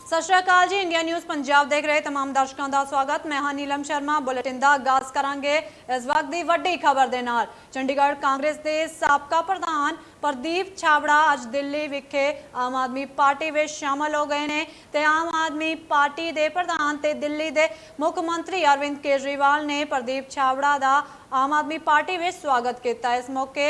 ਸਤਿ ਸ਼੍ਰੀ ਅਕਾਲ ਜੀ। India news Punjab ਦੇਖ ਰਹੇ तमाम ਦਰਸ਼ਕਾਂ ਦਾ ਸਵਾਗਤ। ਮੈਂ ਹਾਂ ਨੀਲਮ ਸ਼ਰਮਾ। ਬੁਲੇਟਿਨ ਦਾ ਆਗਾਜ਼ ਕਰਾਂਗੇ ਇਸ ਵਕਤ ਦੀ ਵੱਡੀ ਖਬਰ ਦੇ ਨਾਲ। ਚੰਡੀਗੜ੍ਹ ਕਾਂਗਰਸ ਦੇ ਸਾਬਕਾ ਪ੍ਰਧਾਨ ਪ੍ਰਦੀਪ ਛਾਬੜਾ ਅੱਜ ਦਿੱਲੀ ਵਿਖੇ ਆਮ ਆਦਮੀ ਪਾਰਟੀ ਵਿੱਚ ਸ਼ਾਮਲ ਹੋ ਗਏ ਨੇ ਤੇ ਆਮ ਆਦਮੀ ਪਾਰਟੀ ਦੇ ਪ੍ਰਧਾਨ ਤੇ ਦਿੱਲੀ ਦੇ ਮੁੱਖ ਮੰਤਰੀ ਅਰਵਿੰਦ ਕੇਜਰੀਵਾਲ ਨੇ ਪ੍ਰਦੀਪ ਛਾਬੜਾ ਦਾ आम आदमी पार्टी में स्वागत किया। इस मौके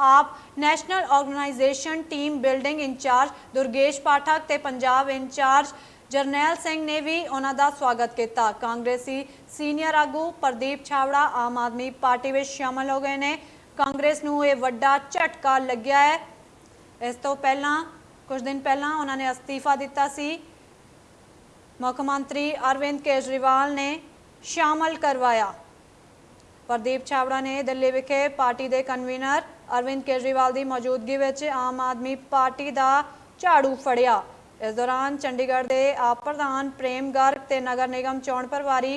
आप national organisation team building incharge Durgesh Pathak ते पंजाब इंचार्ज जरनैल सिंह ने भी उन्होंने स्वागत किया। कांग्रेसी सीनियर आगू प्रदीप छाबड़ा आम आदमी पार्टी में शामिल हो गए ने। कांग्रेस नूं ये वड्डा झटका लग्या है। इस तो पहला कुछ दिन पहला उन्होंने अस्तीफा दिता सी। मुख्यमंत्री अरविंद केजरीवाल ने शामिल करवाया। प्रदीप छाबड़ा ने दिल्ली विखे पार्टी के कन्वीनर अरविंद केजरीवाल की मौजूदगी में आम आदमी पार्टी का झाड़ू फड़िया। इस दौरान चंडीगढ़ के आप प्रधान प्रेम गर्ग ते नगर निगम चोण प्रभारी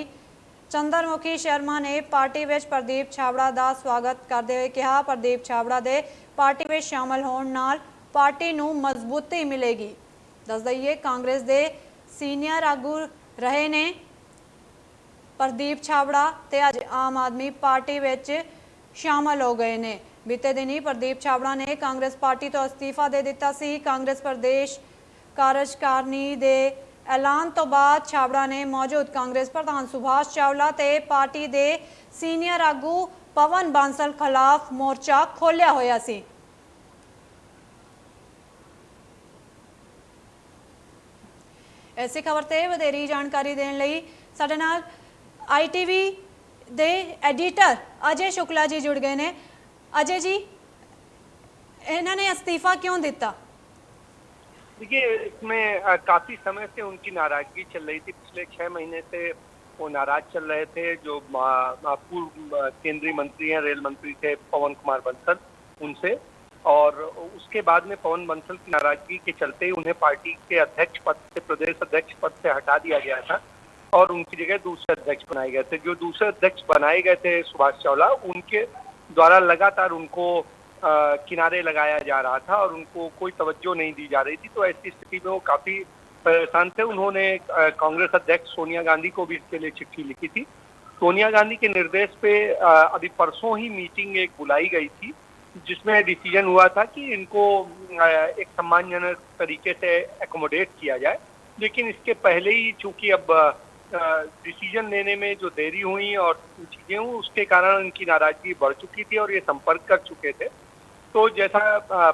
चंद्रमुखी शर्मा ने पार्टी में प्रदीप छाबड़ा का स्वागत करते हुए कहा, प्रदीप छाबड़ा के पार्टी में शामिल होने नाल पार्टी नूं मजबूती मिलेगी। दस दईए कांग्रेस के सीनियर आगू रहे ने प्रदीप छाबड़ा ते अज आम आदमी पार्टी विच शामिल हो गए ने। बीते दिन ही प्रदीप छाबड़ा ने कांग्रेस पार्टी तो अस्तीफा दे दिता सी। कांग्रेस प्रदेश कार्यकारिणी दे ऐलान तो बाद छाबड़ा ने मौजूद कांग्रेस प्रधान सुभाष चावला ते पार्टी दे सीनियर आगू पवन बांसल खिलाफ मोर्चा खोलिया होया सी। ऐसी खबर ते वधेरी जानकारी देने लई साडे नाल ITV दे एडिटर अजय शुक्ला जी जुड़ गए ने। अजय जी, इन्होंने अस्तीफा क्यों दिता? देखिए, इसमें काफी समय से उनकी नाराजगी चल रही थी। पिछले 6 महीने से वो नाराज चल रहे थे। जो पूर्व केंद्रीय मंत्री हैं, रेल मंत्री थे पवन कुमार बंसल, उनसे, और उसके बाद में पवन बंसल की नाराजगी के चलते उन्हें पार्टी के अध्यक्ष पद से, प्रदेश अध्यक्ष पद से हटा दिया गया था और उनकी जगह दूसरे अध्यक्ष बनाए गए थे। जो दूसरे अध्यक्ष बनाए गए थे सुभाष चावला, उनके द्वारा लगातार उनको किनारे लगाया जा रहा था और उनको कोई तवज्जो नहीं दी जा रही थी। तो ऐसी स्थिति में वो काफी परेशान थे। उन्होंने कांग्रेस अध्यक्ष सोनिया गांधी को भी इसके लिए चिट्ठी लिखी थी। सोनिया गांधी के निर्देश पे अभी परसों ही मीटिंग एक बुलाई गई थी जिसमें डिसीजन हुआ था कि इनको एक सम्मानजनक तरीके से एकोमोडेट किया जाए। लेकिन इसके पहले ही चूंकि अब डिसीजन लेने में जो देरी हुई और चीजें हुई, उसके कारण उनकी नाराजगी बढ़ चुकी थी और ये संपर्क कर चुके थे। तो जैसा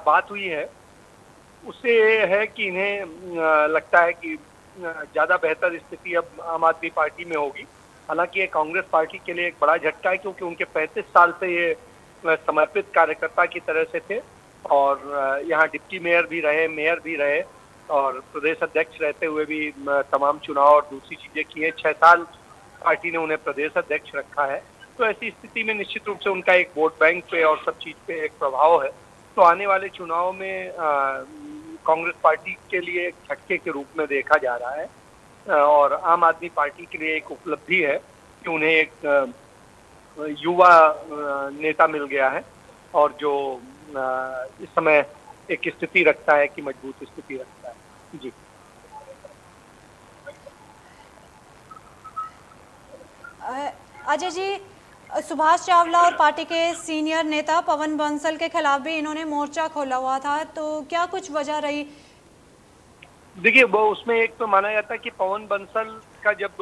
बात हुई है उससे ये है कि इन्हें लगता है कि ज्यादा बेहतर स्थिति अब आम आदमी पार्टी में होगी। हालांकि ये कांग्रेस पार्टी के लिए एक बड़ा झटका है क्योंकि उनके 35 साल से ये समर्पित कार्यकर्ता की तरह से थे और यहाँ डिप्टी मेयर भी रहे, मेयर भी रहे और प्रदेश अध्यक्ष रहते हुए भी तमाम चुनाव और दूसरी चीजें की हैं। 6 साल पार्टी ने उन्हें प्रदेश अध्यक्ष रखा है। तो ऐसी स्थिति में निश्चित रूप से उनका एक वोट बैंक पे और सब चीज पे एक प्रभाव है। तो आने वाले चुनाव में कांग्रेस पार्टी के लिए एक झटके के रूप में देखा जा रहा है और आम आदमी पार्टी के लिए एक उपलब्धि है कि उन्हें एक युवा नेता मिल गया है और जो इस समय एक स्थिति रखता है कि मजबूत स्थिति रखता है। जी अजय जी, सुभाष चावला और पार्टी के सीनियर नेता पवन बंसल के खिलाफ भी इन्होंने मोर्चा खोला हुआ था, तो क्या कुछ वजह रही? देखिए, वो उसमें एक तो माना जाता है कि पवन बंसल का जब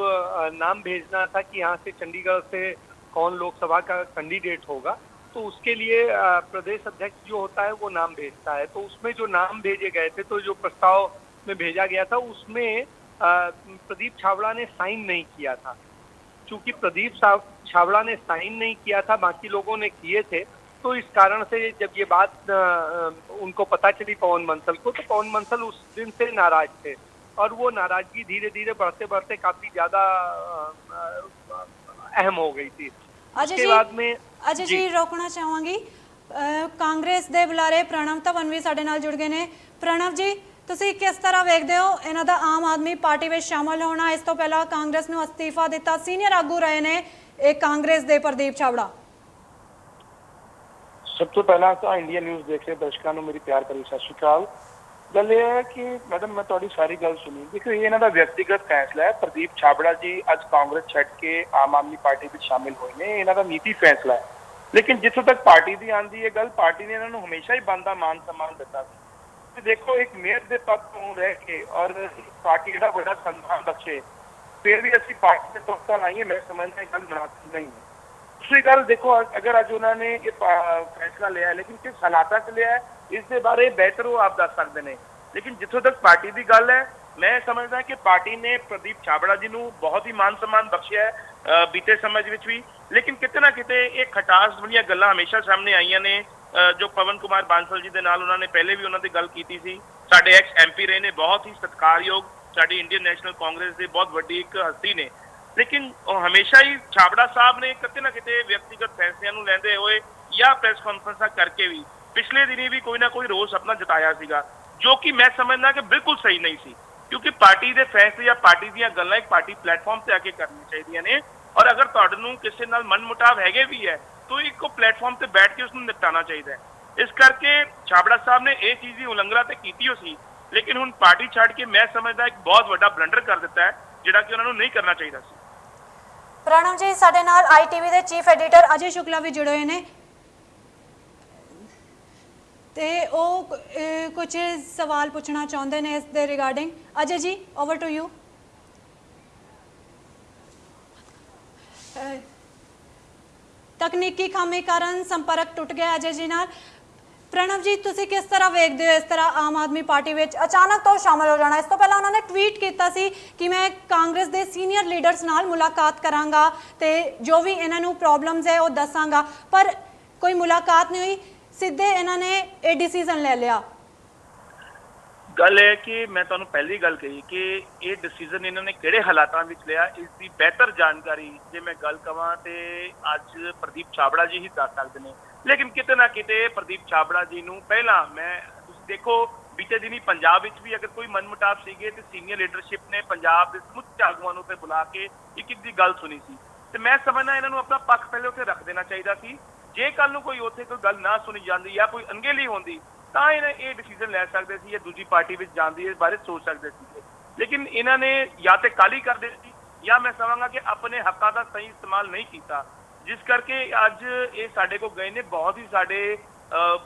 नाम भेजना था कि यहाँ से चंडीगढ़ से कौन लोकसभा का कैंडिडेट होगा, तो उसके लिए प्रदेश अध्यक्ष जो होता है वो नाम भेजता है। तो उसमें जो नाम भेजे गए थे, तो जो प्रस्ताव में भेजा गया था उसमें प्रदीप छाबड़ा ने साइन नहीं किया था। चूंकि प्रदीप छाबड़ा ने साइन नहीं किया था, बाकी लोगों ने किए थे, तो इस कारण से जब ये बात उनको पता चली पवन बंसल को, तो पवन बंसल उस दिन से नाराज थे और वो नाराजगी धीरे धीरे बढ़ते बढ़ते काफी ज्यादा अहम हो गई थी। अजय जी रोकना चाहूँगी, कांग्रेस के बुलारे प्रणव धवन भी साडे नाल जुड़ गए ने। प्रणव जी, तुसी किस तरह वेखदे हो इन्हां दा आम आदमी पार्टी में शामिल होना? इस तो पहला कांग्रेस नूं अस्तीफा दिता, सीनियर आगू रहे ने एक कांग्रेस दे प्रदीप छाबड़ा। सब तो पहला तो इंडिया न्यूज़ देख रहे दर्शकों को मेरी प्यार भरी सत श्री अकाल। ਗੱਲ ਇਹ ਹੈ ਕਿ ਮੈਡਮ ਮੈਂ ਤੁਹਾਡੀ ਸਾਰੀ ਗੱਲ ਸੁਣੀ। ਦੇਖੋ ਇਹ ਇਹਨਾਂ ਦਾ ਵਿਅਕਤੀਗਤ ਫੈਸਲਾ ਹੈ। ਪ੍ਰਦੀਪ ਛਾਬੜਾ ਜੀ ਅੱਜ ਕਾਂਗਰਸ ਛੱਡ ਕੇ ਆਮ ਆਦਮੀ ਪਾਰਟੀ ਵਿੱਚ ਸ਼ਾਮਿਲ ਹੋਏ ਨੇ, ਇਹਨਾਂ ਦਾ ਨੀਤੀ ਫੈਸਲਾ ਹੈ। ਲੇਕਿਨ ਜਿੱਥੋਂ ਤੱਕ ਪਾਰਟੀ ਦੀ ਆਂਦੀ ਹੈ ਗੱਲ, ਪਾਰਟੀ ਨੇ ਇਹਨਾਂ ਨੂੰ ਹਮੇਸ਼ਾ ਹੀ ਬਣਦਾ ਮਾਨ ਸਨਮਾਨ ਦਿੱਤਾ ਸੀ। ਤੇ ਦੇਖੋ ਇੱਕ ਮੇਅਰ ਦੇ ਪਦ ਤੋਂ ਰਹਿ ਕੇ ਔਰ ਪਾਰਟੀ ਜਿਹੜਾ ਵੱਡਾ ਸਨਮਾਨ ਬਖਸ਼ੇ, ਫਿਰ ਵੀ ਅਸੀਂ ਪਾਰਟੀ ਦੇ ਤੋਹਫਾ ਲਾਈਏ, ਮੈਂ ਸਮਝਦਾ ਇਹ ਗੱਲ ਮੁਨਾਸਿਬ ਨਹੀਂ ਹੈ। दूसरी गल देखो, अगर अज उन्होंने ये फैसला लिया है, लेकिन किस हालात से लिया है इस बारे बेहतर वो आप दस सकते हैं। लेकिन जितों तक पार्टी की गल है, मैं समझदा कि पार्टी ने प्रदीप छाबड़ा जी को बहुत ही मान सम्मान बख्शिया है बीते समय भी। लेकिन किते ना किते एक खटास वाली गल्लां हमेशा सामने आईयां ने। जो पवन कुमार बांसल जी के नाल उन्होंने पहले भी उन्होंने गल की सी। साडे एक्स MP रहे ने, बहुत ही सत्कारयोग साडी इंडियन नैशनल कांग्रेस के बहुत वड्डी एक हस्ती ने। लेकिन हमेशा ही छाबड़ा साहब ने किते ना किते व्यक्तिगत फैसलों लेंदे हुए या प्रेस कॉन्फ्रेंस करके भी पिछले दिनी भी कोई ना कोई रोष अपना जताया सीगा, जो कि मैं समझना कि बिल्कुल सही नहीं सी। क्योंकि पार्टी के फैसले या पार्टी दी गल्लां एक पार्टी प्लेटफॉर्म से आके करनी चाहिए ने। और अगर तुहानू किसी नाल मन मुटाव हैगे भी है तो एक प्लेटफॉर्म से बैठ के उसनू निपटाना चाहिए। इस करके छाबड़ा साहब ने यह चीज़ की उलंघना तो की सी, लेकिन हुण पार्टी छड़ के मैं समझदा एक बहुत बड़ा ब्लंडर कर दिता है, जिहड़ा कि उन्होंने नहीं करना चाहिए सी। प्रणव जी, साडे नाल ITV के चीफ एडिटर अजय शुक्ला भी जुड़े हुए हैं ते वो कुछ सवाल पूछना चाहते हैं इस दे regarding. Ajay ji, over to you. तकनीकी खामी कारण संपर्क टुट गया अजय जी नाल। प्रणव जी, तुसी किस तरह वेखदे हो इस तरह आम आदमी पार्टी में अचानक तो शामिल हो जाना? इस तो पहले उन्होंने ट्वीट किया सी कि मैं कांग्रेस के सीनियर लीडर्स नाल मुलाकात करांगा ते जो भी इन्हां नूं प्रॉब्लम्स है वो दसांगा, पर कोई मुलाकात नहीं हुई, सीधे इन्होंने ये डिसीजन ले लिया। गल है कि मैं तुहानू पहली गल कही कि ये डिसीजन इन्होंने किहड़े हालातां विच लिया, इसकी बेहतर जानकारी जे मैं गल कवां ते अज प्रदीप छाबड़ा जी ही दस सकदे ने। लेकिन किते ना किते प्रदीप छाबड़ा जी नूं पहला मैं देखो बीते दिनी पंजाब विच भी अगर कोई मनमुटाव सीगे ते सीनियर लीडरशिप ने पंजाब दे समुचे आगूआं नूं ते बुला के एक दी गल सुनी सी। ते मैं समझना इन्हां नूं अपना पक्ष पहले उत्थे रख देना चाहिए सी। जे कल नूं कोई उत्थे कोई गल ना सुनी जाती या कोई अनगेली होंदी तां इन्हें ये डिसीजन लै सकते सी या दूजी पार्टी विच जाण दी इस बारे सोच सकते सी। लेकिन इन्हां ने या तो काली कर दी या मैं समझांगा कि अपने हक्कां दा सही इस्तेमाल नहीं किया, जिस करके अज ये साडे को गए ने बहुत ही साडे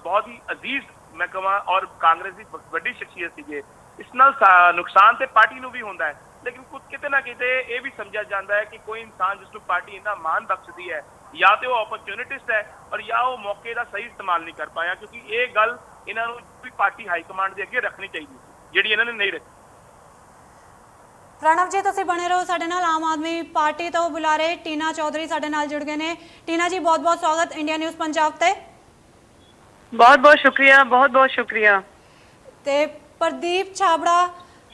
बहुत ही अजीज मैं कहां और कांग्रेस की वड्डी शख्सियत सीगे। इस नाल नुकसान तो पार्टी नूं भी होंदा है, लेकिन कुछ किते ना किते ये भी समझा जाता है कि कोई इंसान जिसनूं पार्टी इन्ना मान बख्शदी है या तो वो अपॉर्चुनिटिस्ट है और या वो मौके का सही इस्तेमाल नहीं कर पाया। क्योंकि ये गल इन्हां नूं भी पार्टी हाईकमांड के अगे रखनी चाहिए जिहड़ी इन्होंने नहीं रखी। प्रणव जी, तुसीं बने रहो साडे नाल। आम आदमी पार्टी तो बुलारे टीना चौधरी साडे नाल जुड़ गए ने। टीना जी, बहुत बहुत स्वागत इंडिया न्यूज़ पंजाब ते। बहुत बहुत शुक्रिया, बहुत बहुत शुक्रिया। ते प्रदीप छाबड़ा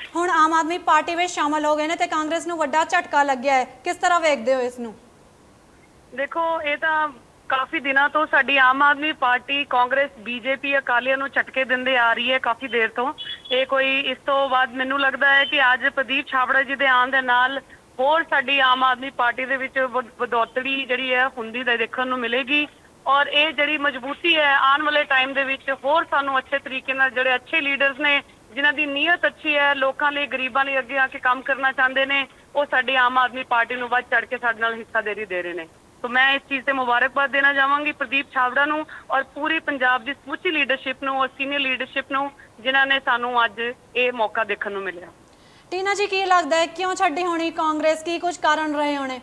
हुण आम आदमी पार्टी में शामिल हो गए ने ते कांग्रेस नूं वड्डा झटका लग्या है, किस तरह वेखदे हो इसनूं? देखो ये तो काफी दिनों तो साडी आम आदमी पार्टी कांग्रेस बीजेपी अकालियां नूं झटके दिंदे आ रही है काफी देर तो। ये कोई इस तो बाद मैनूं लगदा है कि अज प्रदीप छाबड़ा जी दे आउण दे नाल होर साडी आम आदमी पार्टी दे विच वधोतड़ी जिहड़ी है हुंदी देखण नूं मिलेगी। और ये जिहड़ी मजबूती है आने वाले टाइम दे विच होर सानूं अच्छे तरीके नाल जिहड़े अच्छे लीडर्स ने जिन्हां दी नीयत अच्छी है, लोकां लई गरीबां लई अगे आके काम करना चाहते हैं, वो साडी आम आदमी पार्टी नूं वध चढ़ के साडे नाल हिस्सादारी दे रहे हैं। तो मैं इस चीज़ से मुबारकबाद देना चाहांगी प्रदीप छाबड़ा नूं और पूरी पंजाब की समूची लीडरशिप नूं और सीनियर लीडरशिप नूं जिन्हां ने सानूं अज ये मौका देखण नूं मिलिया। टीना जी, की लगता है क्यों छड्डी होनी कांग्रेस, की कुछ कारण रहे होने?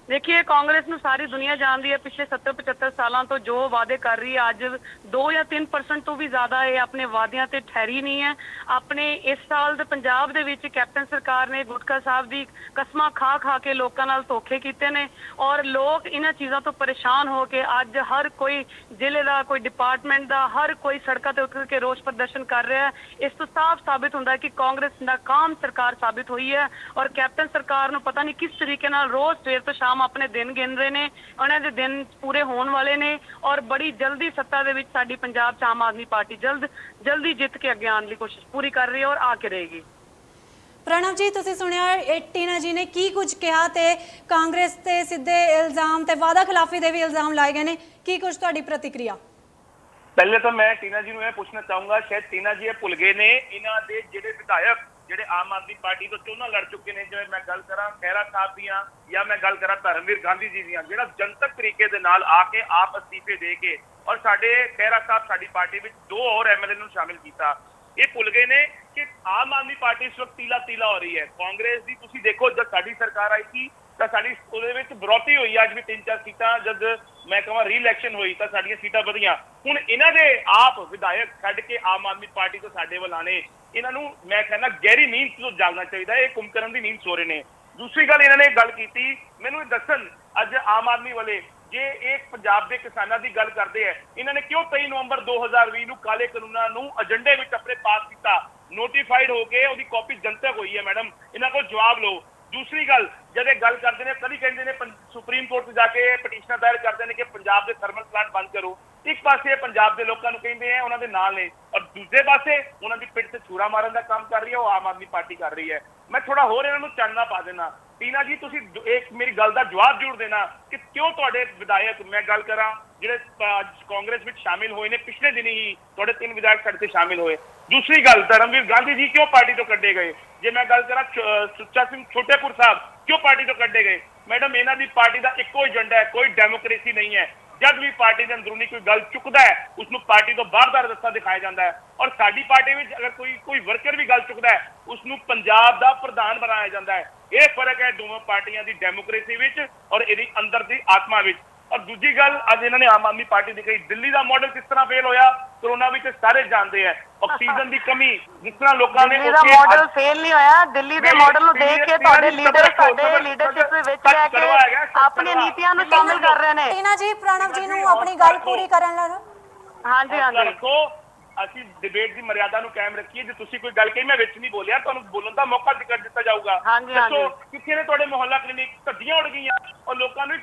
देखिए कांग्रेस नूं सारी दुनिया जानती है पिछले 70-75 सालों तो जो वादे कर रही है अज 2 या 3% तो भी ज्यादा ये अपने वादियां ते ठहरी नहीं है। अपने इस साल दे पंजाब दे विच कैप्टन सरकार ने गुटका साहब दी कसमां खा खा के लोकां नाल धोखे कीते ने और लोग इन्हां चीज़ां तो परेशान हो के अज हर कोई जिले का कोई डिपार्टमेंट का हर कोई सड़कों ते उतर के रोष प्रदर्शन कर रहा है। इस तो साफ साबित होंदा है कि कांग्रेस नाकाम सरकार साबित हुई है और कैप्टन सरकार नूं पता नहीं किस तरीके नाल रोज सवेर तो शाम अपने दिन गिन रहे ने, उन्हां दे दिन पूरे होने वाले ने और बड़ी जल्दी सत्ता दे विच साडी पंजाब च आम आदमी पार्टी जल्दी जित के अगे आने की कोशिश पूरी कर रही है और आके रहेगी। प्रणव जी, तुसीं सुनिया टीना जी ने की कुछ कहा ते कांग्रेस ते सीधे इल्जाम ते वादा खिलाफी दे भी इल्जाम लाए गए ने, की कुछ तुहाडी प्रतिक्रिया? ਪਹਿਲੇ ਤਾਂ ਮੈਂ ਟੀਨਾ ਜੀ ਨੂੰ ਇਹ ਪੁੱਛਣਾ ਚਾਹੂੰਗਾ, ਸ਼ਾਇਦ ਟੀਨਾ ਜੀ ਇਹ ਭੁੱਲ ਗਏ ਨੇ ਇਹਨਾਂ ਦੇ ਜਿਹੜੇ ਵਿਧਾਇਕ ਜਿਹੜੇ ਆਮ ਆਦਮੀ ਪਾਰਟੀ ਤੋਂ ਚੋਣਾਂ ਲੜ ਚੁੱਕੇ ਨੇ, ਜਿਵੇਂ ਮੈਂ ਗੱਲ ਕਰਾਂ ਖਹਿਰਾ ਸਾਹਿਬ ਦੀਆਂ ਜਾਂ ਮੈਂ ਗੱਲ ਕਰਾਂ ਧਰਮਵੀਰ ਗਾਂਧੀ ਜੀ ਦੀਆਂ, ਜਿਹੜਾ ਜਨਤਕ ਤਰੀਕੇ ਦੇ ਨਾਲ ਆ ਕੇ ਆਪ ਅਸਤੀਫੇ ਦੇ ਕੇ ਔਰ ਸਾਡੇ ਖਹਿਰਾ ਸਾਹਿਬ ਸਾਡੀ ਪਾਰਟੀ ਵਿੱਚ 2 ਹੋਰ ਐਮਐਲਏ ਨੂੰ ਸ਼ਾਮਿਲ ਕੀਤਾ। ਇਹ ਭੁੱਲ ਗਏ ਨੇ ਕਿ ਆਮ ਆਦਮੀ ਪਾਰਟੀ ਇਸ ਵਕਤ ਤੀਲਾ ਹੋ ਰਹੀ ਹੈ। ਕਾਂਗਰਸ ਦੀ ਤੁਸੀਂ ਦੇਖੋ, ਜਦ ਸਾਡੀ ਸਰਕਾਰ ਆਈ ਸੀ ਤਾਂ ਸਾਡੀ ਉਹਦੇ ਵਿੱਚ ਬਰੋਤੀ ਹੋਈ, ਅੱਜ ਵੀ 3-4 ਸੀਟਾਂ, ਜਦ ਮੈਂ ਕਹਾਂ ਰੀ-ਇਲੈਕਸ਼ਨ ਹੋਈ ਤਾਂ ਸਾਡੀਆਂ ਸੀਟਾਂ ਵਧੀਆਂ। ਹੁਣ ਇਹਨਾਂ ਦੇ ਆਪ ਵਿਧਾਇਕ ਛੱਡ ਕੇ ਆਮ ਆਦਮੀ ਪਾਰਟੀ ਤੋਂ ਸਾਡੇ ਵੱਲ ਆਣੇ, ਇਹਨਾਂ ਨੂੰ ਮੈਂ ਕਹਿੰਦਾ ਗਹਿਰੀ ਨੀਂਦ ਤੋਂ ਜਾਗਣਾ ਚਾਹੀਦਾ। ਇਹ ਕੁੰਭਕਰਨ ਦੀ ਨੀਂਦ ਸੋ ਰਹੇ ਨੇ। ਦੂਸਰੀ ਗੱਲ ਇਹਨਾਂ ਨੇ ਗੱਲ ਕੀਤੀ, ਮੈਨੂੰ ਇਹ ਦੱਸਣ ਅੱਜ ਆਮ ਆਦਮੀ ਵਾਲੇ ਜੇ ਇਹ ਪੰਜਾਬ ਦੇ ਕਿਸਾਨਾਂ ਦੀ ਗੱਲ ਕਰਦੇ ਹੈ, ਇਹਨਾਂ ਨੇ ਕਿਉਂ 23 ਨਵੰਬਰ 2020 ਨੂੰ ਕਾਲੇ ਕਾਨੂੰਨਾਂ ਨੂੰ ਏਜੰਡੇ ਵਿੱਚ ਆਪਣੇ ਪਾਸ ਕੀਤਾ? ਨੋਟੀਫਾਈਡ ਹੋ ਕੇ ਉਹਦੀ ਕਾਪੀ ਜਨਤਕ ਹੋਈ ਹੈ। ਮੈਡਮ ਇਹਨਾਂ ਕੋਲ ਜਵਾਬ ਲਓ। ਦੂਸਰੀ ਗੱਲ, ਜਦ ਇਹ ਗੱਲ ਕਰਦੇ ਨੇ ਕਦੀ ਕਹਿੰਦੇ ਨੇ ਸੁਪਰੀਮ ਕੋਰਟ 'ਚ ਜਾ ਕੇ ਪਟੀਸ਼ਨਾਂ ਦਾਇਰ ਕਰਦੇ ਨੇ ਕਿ ਪੰਜਾਬ ਦੇ ਥਰਮਲ ਪਲਾਂਟ ਬੰਦ ਕਰੋ। ਇੱਕ ਪਾਸੇ ਪੰਜਾਬ ਦੇ ਲੋਕਾਂ ਨੂੰ ਕਹਿੰਦੇ ਆ ਉਹਨਾਂ ਦੇ ਨਾਲ ਨੇ, ਔਰ ਦੂਜੇ ਪਾਸੇ ਉਹਨਾਂ ਦੀ ਪਿੱਠ ਤੇ ਛੁਰਾ ਮਾਰਨ ਦਾ ਕੰਮ ਕਰ ਰਹੀ ਹੈ ਉਹ ਆਮ ਆਦਮੀ ਪਾਰਟੀ ਕਰ ਰਹੀ ਹੈ। ਮੈਂ ਥੋੜਾ ਹੋਰ ਇਹਨਾਂ ਨੂੰ ਚਾਨਣਾ ਪਾ ਦੇਣਾ। ਟੀਨਾ ਜੀ ਤੁਸੀਂ ਇੱਕ ਮੇਰੀ ਗੱਲ ਦਾ ਜਵਾਬ ਜ਼ਰੂਰ ਦੇਣਾ ਕਿ ਕਿਉਂ ਤੁਹਾਡੇ ਵਿਧਾਇਕ, ਮੈਂ ਗੱਲ ਕਰਾਂ ਜਿਹੜੇ ਕਾਂਗਰਸ ਵਿੱਚ ਸ਼ਾਮਿਲ ਹੋਏ ਨੇ, ਪਿਛਲੇ ਦਿਨੀ ਹੀ ਤੁਹਾਡੇ 3 ਵਿਧਾਇਕ ਸਾਡੇ ਤੇ ਸ਼ਾਮਿਲ ਹੋਏ। ਦੂਸਰੀ ਗੱਲ, ਧਰਮਵੀਰ ਗਾਂਧੀ ਜੀ ਕਿਉਂ ਪਾਰਟੀ ਤੋਂ ਕੱਢੇ ਗਏ? ਜੇ ਮੈਂ ਗੱਲ ਕਰਾਂ ਸੁੱਚਾ ਸਿੰਘ ਛੋਟੇਪੁਰ ਸਾਹਿਬ ਕਿਉਂ ਪਾਰਟੀ ਤੋਂ ਕੱਢੇ ਗਏ? ਮੈਡਮ ਇਹਨਾਂ ਦੀ ਪਾਰਟੀ ਦਾ ਇੱਕੋ ਏਜੰਡਾ ਹੈ, ਕੋਈ ਡੈਮੋਕ੍ਰੇਸੀ ਨਹੀਂ ਹੈ। ਜਦ ਵੀ ਪਾਰਟੀ ਦੇ ਅੰਦਰੂਨੀ ਕੋਈ ਗੱਲ ਚੁੱਕਦਾ ਹੈ ਉਸਨੂੰ ਪਾਰਟੀ ਤੋਂ ਬਾਹਰ ਦਾ ਰਸਤਾ ਦਿਖਾਇਆ ਜਾਂਦਾ ਹੈ, ਔਰ ਸਾਡੀ ਪਾਰਟੀ ਵਿੱਚ ਅਗਰ ਕੋਈ ਵਰਕਰ ਵੀ ਗੱਲ ਚੁੱਕਦਾ ਹੈ ਉਸਨੂੰ ਪੰਜਾਬ ਦਾ ਪ੍ਰਧਾਨ ਬਣਾਇਆ ਜਾਂਦਾ ਹੈ। ਇਹ ਫਰਕ ਹੈ ਦੋਵਾਂ ਪਾਰਟੀਆਂ ਦੀ ਡੈਮੋਕ੍ਰੇਸੀ ਵਿੱਚ ਔਰ ਇਹਦੀ ਅੰਦਰ ਦੀ ਆਤਮਾ ਵਿੱਚ। ਔਰ ਦੂਜੀ ਗੱਲ, ਅੱਜ ਇਹਨਾਂ ਨੇ ਆਮ ਆਦਮੀ ਪਾਰਟੀ ਦੀ ਕਹੀ ਦਿੱਲੀ ਦਾ ਮਾਡਲ ਕਿਸ ਤਰ੍ਹਾਂ ਫੇਲ ਹੋਇਆ ਕੋਰੋਨਾ ਵਿੱਚ ਸਾਰੇ ਜਾਣਦੇ ਆ। ਆਕਸੀਜਨ ਦੀ ਕਮੀ, ਜਿਸ ਤਰ੍ਹਾਂ ਲੋਕਾਂ ਨੇ ਦਿੱਲੀ ਦਾ ਮਾਡਲ ਫੇਲ ਨਹੀਂ ਹੋਇਆ। ਦਿੱਲੀ ਦੇ ਮਾਡਲ ਨੂੰ ਦੇਖ ਕੇ ਤੁਹਾਡੇ ਲੀਡਰ ਸਾਡੇ ਲੀਡਰਸ਼ਿਪ ਦੇ ਵਿੱਚ ਲੈ ਕੇ ਆਪਣੀਆਂ ਨੀਤੀਆਂ ਨੂੰ ਸ਼ਾਮਿਲ ਕਰ ਰਹੇ ਨੇ। ਟੀਨਾ ਜੀ, ਪ੍ਰਣਵ ਜੀ ਨੂੰ ਆਪਣੀ ਗੱਲ ਪੂਰੀ ਕਰਨ ਲੈਣ। ਹਾਂਜੀ ਰੱਖੋ, ਅਸੀਂ ਡਿਬੇਟ ਦੀ ਮਰਿਆਦਾ ਨੂੰ ਕਾਇਮ ਰੱਖੀਏ। ਜੇ ਤੁਸੀਂ ਕੋਈ ਗੱਲ ਕਹੀ ਮੈਂ ਵਿੱਚ ਨਹੀਂ ਬੋਲਿਆ, ਤੁਹਾਨੂੰ ਬੋਲਣ ਦਾ ਮੌਕਾ ਕਰ ਦਿੱਤਾ ਜਾਊਗਾ। ਦੱਸੋ ਕਿੱਥੇ ਨੇ ਤੁਹਾਡੇ ਮੁਹੱਲਾ ਕਲੀਨਿਕ? ਧੱਜੀਆਂ ਉੜ ਗਈਆਂ ਔਰ ਲੋਕਾਂ ਨੂੰ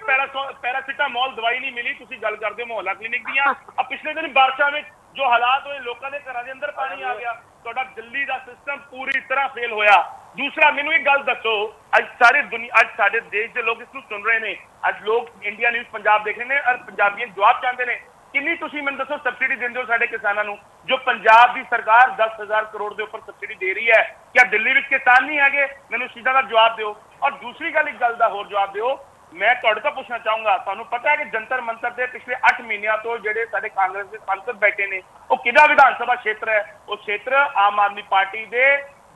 ਪੈਰਾਸੀਟਾਮੋਲ ਦਵਾਈ ਨਹੀਂ ਮਿਲੀ। ਤੁਸੀਂ ਗੱਲ ਕਰਦੇ ਹੋ ਮੁਹੱਲਾ ਕਲੀਨਿਕ ਦੀਆਂ। ਆ ਪਿਛਲੇ ਦਿਨ ਬਾਰਿਸ਼ਾਂ ਵਿੱਚ ਜੋ ਹਾਲਾਤ ਹੋਏ, ਲੋਕਾਂ ਦੇ ਘਰਾਂ ਦੇ ਅੰਦਰ ਪਾਣੀ ਆ ਗਿਆ। ਤੁਹਾਡਾ ਦਿੱਲੀ ਦਾ ਸਿਸਟਮ ਪੂਰੀ ਤਰ੍ਹਾਂ ਫੇਲ ਹੋਇਆ। ਦੂਸਰਾ, ਮੈਨੂੰ ਇੱਕ ਗੱਲ ਦੱਸੋ, ਅੱਜ ਅੱਜ ਸਾਡੇ ਦੇਸ਼ ਦੇ ਲੋਕ ਇਸ ਨੂੰ ਸੁਣ ਰਹੇ ਨੇ, ਅੱਜ ਲੋਕ ਇੰਡੀਆ ਨਿਊਜ਼ ਪੰਜਾਬ ਦੇਖ ਰਹੇ ਨੇ ਔਰ ਪੰਜਾਬੀਆਂ ਜਵਾਬ ਚਾਹੁੰਦੇ ਨੇ। ਕਿੰਨੀ ਤੁਸੀਂ ਮੈਨੂੰ ਦੱਸੋ ਸਬਸਿਡੀ ਦਿੰਦੇ ਹੋ ਸਾਡੇ ਕਿਸਾਨਾਂ ਨੂੰ? ਜੋ ਪੰਜਾਬ ਦੀ ਸਰਕਾਰ 10,000 ਕਰੋੜ ਦੇ ਉੱਪਰ ਸਬਸਿਡੀ ਦੇ ਰਹੀ ਹੈ, ਕਿਆ ਦਿੱਲੀ ਵਿੱਚ ਕਿਸਾਨ ਨਹੀਂ ਹੈਗੇ? ਮੈਨੂੰ ਸਿੱਧਾ ਦਾ ਜਵਾਬ ਦਿਓ। ਔਰ ਦੂਸਰੀ ਗੱਲ, ਇੱਕ ਗੱਲ ਦਾ ਹੋਰ ਜਵਾਬ ਦਿਓ। ਮੈਂ ਤੁਹਾਡੇ ਤੋਂ ਪੁੱਛਣਾ ਚਾਹੂੰਗਾ, ਤੁਹਾਨੂੰ ਪਤਾ ਹੈ ਕਿ ਜੰਤਰ ਮੰਤਰ ਦੇ ਪਿਛਲੇ 8 ਮਹੀਨਿਆਂ ਤੋਂ ਜਿਹੜੇ ਸਾਡੇ ਕਾਂਗਰਸ ਦੇ ਸੰਸਦ ਬੈਠੇ ਨੇ ਉਹ ਕਿਹਦਾ ਵਿਧਾਨ ਸਭਾ ਖੇਤਰ ਹੈ? ਉਹ ਖੇਤਰ ਆਮ ਆਦਮੀ ਪਾਰਟੀ ਦੇ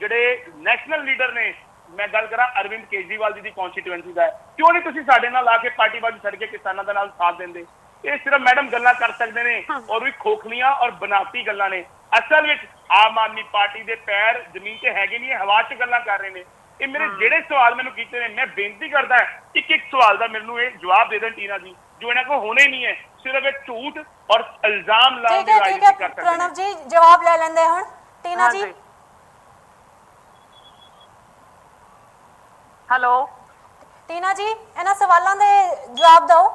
ਜਿਹੜੇ ਨੈਸ਼ਨਲ ਲੀਡਰ ਨੇ, ਮੈਂ ਗੱਲ ਕਰਾਂ ਅਰਵਿੰਦ ਕੇਜਰੀਵਾਲ ਜੀ ਦੀ ਕਨਸਟੀਟੂਐਂਸੀ ਦਾ ਹੈ। ਕਿਉਂ ਨਹੀਂ ਤੁਸੀਂ ਸਾਡੇ ਨਾਲ ਆ ਕੇ ਪਾਰਟੀਬਾਜ਼ੀ ਛੱਡ ਕੇ ਕਿਸਾਨਾਂ ਦੇ ਨਾਲ ਸਾਥ ਦਿੰਦੇ? ਇਹ ਸਿਰਫ ਮੈਡਮ ਗੱਲਾਂ ਕਰ ਸਕਦੇ ਨੇ ਔਰ ਵੀ ਖੋਖਲੀਆਂ ਔਰ ਬਨਾਵਟੀ ਗੱਲਾਂ ਨੇ। ਅਸਲ ਵਿੱਚ ਆਮ ਆਦਮੀ ਪਾਰਟੀ ਦੇ ਪੈਰ ਜ਼ਮੀਨ ਤੇ ਹੈਗੇ ਨਹੀਂ, ਹਵਾ 'ਚ ਗੱਲਾਂ ਕਰ ਰਹੇ ਨੇ। ਇਹ ਮੇਰੇ ਜਿਹੜੇ ਸਵਾਲ ਮੈਨੂੰ ਕੀਤੇ ਨੇ, ਮੈਂ ਬੇਨਤੀ ਕਰਦਾ ਇੱਕ ਸਵਾਲ ਦਾ ਮੈਨੂੰ ਇਹ ਜਵਾਬ ਦੇ ਦੇਣ ਟੀਨਾ ਜੀ, ਜੋ ਇਹਨਾਂ ਕੋਲ ਹੋਣੇ ਨਹੀਂ ਹੈ। ਸਿਰਫ ਇਹ ਝੂਠ ਔਰ ਇਲਜ਼ਾਮ ਲਾਉਣ ਦੀ ਰਾਜਨੀਤੀ ਕਰ ਸਕਦੇ ਨੇ। ਪ੍ਰਣਵ ਜੀ ਜਵਾਬ ਲੈ ਲੈਂਦੇ ਹੁਣ। ਟੀਨਾ ਜੀ, ਹੈਲੋ ਟੀਨਾ ਜੀ, ਇਹਨਾਂ ਸਵਾਲਾਂ ਦੇ ਜਵਾਬ ਦਿਓ।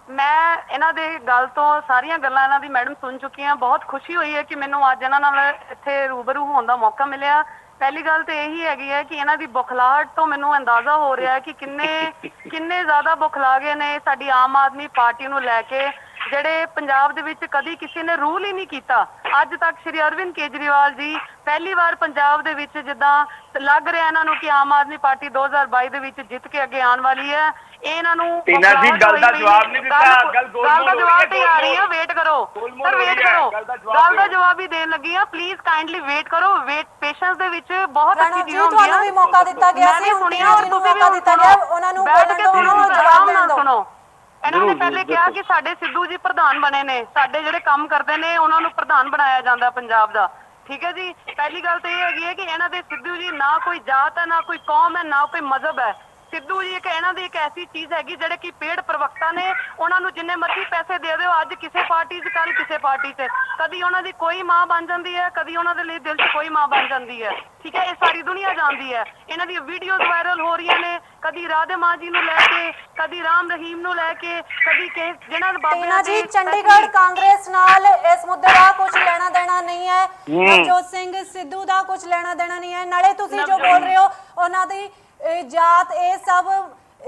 ਮੈਂ ਇਹਨਾਂ ਦੇ ਗੱਲ ਤੋਂ ਸਾਰੀਆਂ ਗੱਲਾਂ ਇਹਨਾਂ ਦੀ ਮੈਡਮ ਸੁਣ ਚੁੱਕੀ ਹਾਂ। ਬਹੁਤ ਖੁਸ਼ੀ ਹੋਈ ਹੈ ਕਿ ਮੈਨੂੰ ਅੱਜ ਇਹਨਾਂ ਨਾਲ ਇੱਥੇ ਰੂਬਰੂ ਹੋਣ ਦਾ ਮੌਕਾ ਮਿਲਿਆ। ਪਹਿਲੀ ਗੱਲ ਤੇ ਇਹੀ ਹੈਗੀ ਹੈ ਕਿ ਇਹਨਾਂ ਦੀ ਬੁਖਲਾਹਟ ਤੋਂ ਮੈਨੂੰ ਅੰਦਾਜ਼ਾ ਹੋ ਰਿਹਾ ਹੈ ਕਿ ਕਿੰਨੇ ਜ਼ਿਆਦਾ ਬੁਖਲਾ ਗਏ ਨੇ ਸਾਡੀ ਆਮ ਆਦਮੀ ਪਾਰਟੀ ਨੂੰ ਲੈ ਕੇ, ਜਿਹੜੇ ਪੰਜਾਬ ਦੇ ਵਿੱਚ ਕਦੀ ਕਿਸੇ ਨੇ ਰੂਲ ਹੀ ਨਹੀਂ ਕੀਤਾ। ਅੱਜ ਤੱਕ ਸ਼੍ਰੀ ਅਰਵਿੰਦ ਕੇਜਰੀਵਾਲ ਜੀ ਪਹਿਲੀ ਵਾਰ ਪੰਜਾਬ ਦੇ ਵਿੱਚ ਜਿੱਦਾਂ ਲੱਗ ਰਿਹਾ ਇਹਨਾਂ ਨੂੰ ਕਿ ਆਮ ਆਦਮੀ ਪਾਰਟੀ 2022 ਦੇ ਵਿੱਚ ਜਿੱਤ ਕੇ ਅੱਗੇ ਆਉਣ ਵਾਲੀ ਹੈ, ਇਹਨਾਂ ਨੂੰ ਟੀਨਾ ਜੀ ਗੱਲ ਦਾ ਜਵਾਬ ਨਹੀਂ ਦਿੱਤਾ। ਗੱਲ ਦਾ ਜਵਾਬ ਤੇ ਆ ਰਹੀ ਹੈ, ਵੇਟ ਕਰੋ ਸਰ, ਵੇਟ ਕਰੋ। ਗੱਲ ਦਾ ਜਵਾਬ ਹੀ ਦੇਣ ਲੱਗੀ ਆ। ਪਲੀਜ਼ ਕਾਈਂਡਲੀ ਵੇਟ ਕਰੋ। ਵੇਟ ਪੇਸ਼ੈਂਸ ਦੇ ਵਿੱਚ ਬਹੁਤ ਅੱਛੀ ਚੀਜ਼ ਹੁੰਦੀ ਹੈ। ਤੁਹਾਨੂੰ ਵੀ ਮੌਕਾ ਦਿੱਤਾ ਗਿਆ ਸੀ, ਟੀਨਾ ਜੀ ਨੂੰ ਮੌਕਾ ਦਿੱਤਾ ਗਿਆ, ਉਹਨਾਂ ਨੂੰ ਬੋਲਣ ਦਿਓ, ਉਹਨਾਂ ਨੂੰ ਜਵਾਬ ਦੇਣ ਦਿਓ। ਸੁਣੋ, ਇਹਨਾਂ ਨੇ ਪਹਿਲੇ ਕਿਹਾ ਕਿ ਸਾਡੇ ਸਿੱਧੂ ਜੀ ਪ੍ਰਧਾਨ ਬਣੇ ਨੇ, ਸਾਡੇ ਜਿਹੜੇ ਕੰਮ ਕਰਦੇ ਨੇ ਉਹਨਾਂ ਨੂੰ ਪ੍ਰਧਾਨ ਬਣਾਇਆ ਜਾਂਦਾ ਪੰਜਾਬ ਦਾ। ਠੀਕ ਹੈ ਜੀ। ਪਹਿਲੀ ਗੱਲ ਤਾਂ ਇਹ ਹੈਗੀ ਹੈ ਕਿ ਇਹਨਾਂ ਦੇ ਸਿੱਧੂ ਜੀ ਨਾ ਕੋਈ ਜਾਤ ਹੈ, ਨਾ ਕੋਈ ਕੌਮ ਹੈ, ਨਾ ਕੋਈ ਮਜ਼ਹਬ ਹੈ। ਸਿੱਧੂ ਜੀ ਇਹਨਾਂ ਦੀ ਇੱਕ ਐਸੀ ਚੀਜ਼ ਹੈਗੀ ਜਿਹੜੇ ਕਿ ਪੇਡ ਪ੍ਰਵਕਤਾ ਨੇ। ਉਹਨਾਂ ਨੂੰ ਜਿੰਨੇ ਮਰਜ਼ੀ ਪੈਸੇ ਦੇ ਦਿਓ, ਅੱਜ ਕਿਸੇ ਪਾਰਟੀ 'ਚ ਕੱਲ ਕਿਸੇ ਪਾਰਟੀ 'ਚ, ਕਦੀ ਉਹਨਾਂ ਦੀ ਕੋਈ ਮਾਂ ਬਣ ਜਾਂਦੀ ਹੈ, ਕਦੀ ਉਹਨਾਂ ਦੇ ਲਈ ਦਿਲ 'ਚ ਕੋਈ ਮਾਂ ਬਣ ਜਾਂਦੀ ਹੈ। ਠੀਕ ਹੈ, ਇਹ ਸਾਰੀ ਦੁਨੀਆ ਜਾਣਦੀ ਹੈ। ਇਹਨਾਂ ਦੀ ਵੀਡੀਓਜ਼ ਵਾਇਰਲ ਹੋ ਰਹੀਆਂ ਨੇ, ਕਦੀ ਰਾਧੇ ਮਾਂ ਜੀ ਨੂੰ ਲੈ ਕੇ, ਕਦੀ ਰਾਮ ਰਹੀਮ ਨੂੰ ਲੈ ਕੇ, ਕਦੀ ਜਿਹਨਾਂ ਦੇ ਬਾਬੇ ਟੀਨਾ ਜੀ, ਚੰਡੀਗੜ੍ਹ ਕਾਂਗਰਸ ਨਾਲ ਇਸ ਮੁੱਦੇ ਦਾ ਕੁਝ ਲੈਣਾ ਦੇਣਾ ਨਹੀਂ ਹੈ। ਨਵਜੋਤ ਸਿੰਘ ਸਿੱਧੂ ਦਾ ਕੁਝ ਲੈਣਾ ਦੇਣਾ ਨਹੀਂ ਹੈ। ਨਾਲੇ ਤੁਸੀਂ ਜੋ ਬੋਲ ਰਹੇ ਹੋ ਉਹਨਾਂ ਦੀ ਜਾਤ, ਇਹ ਸਭ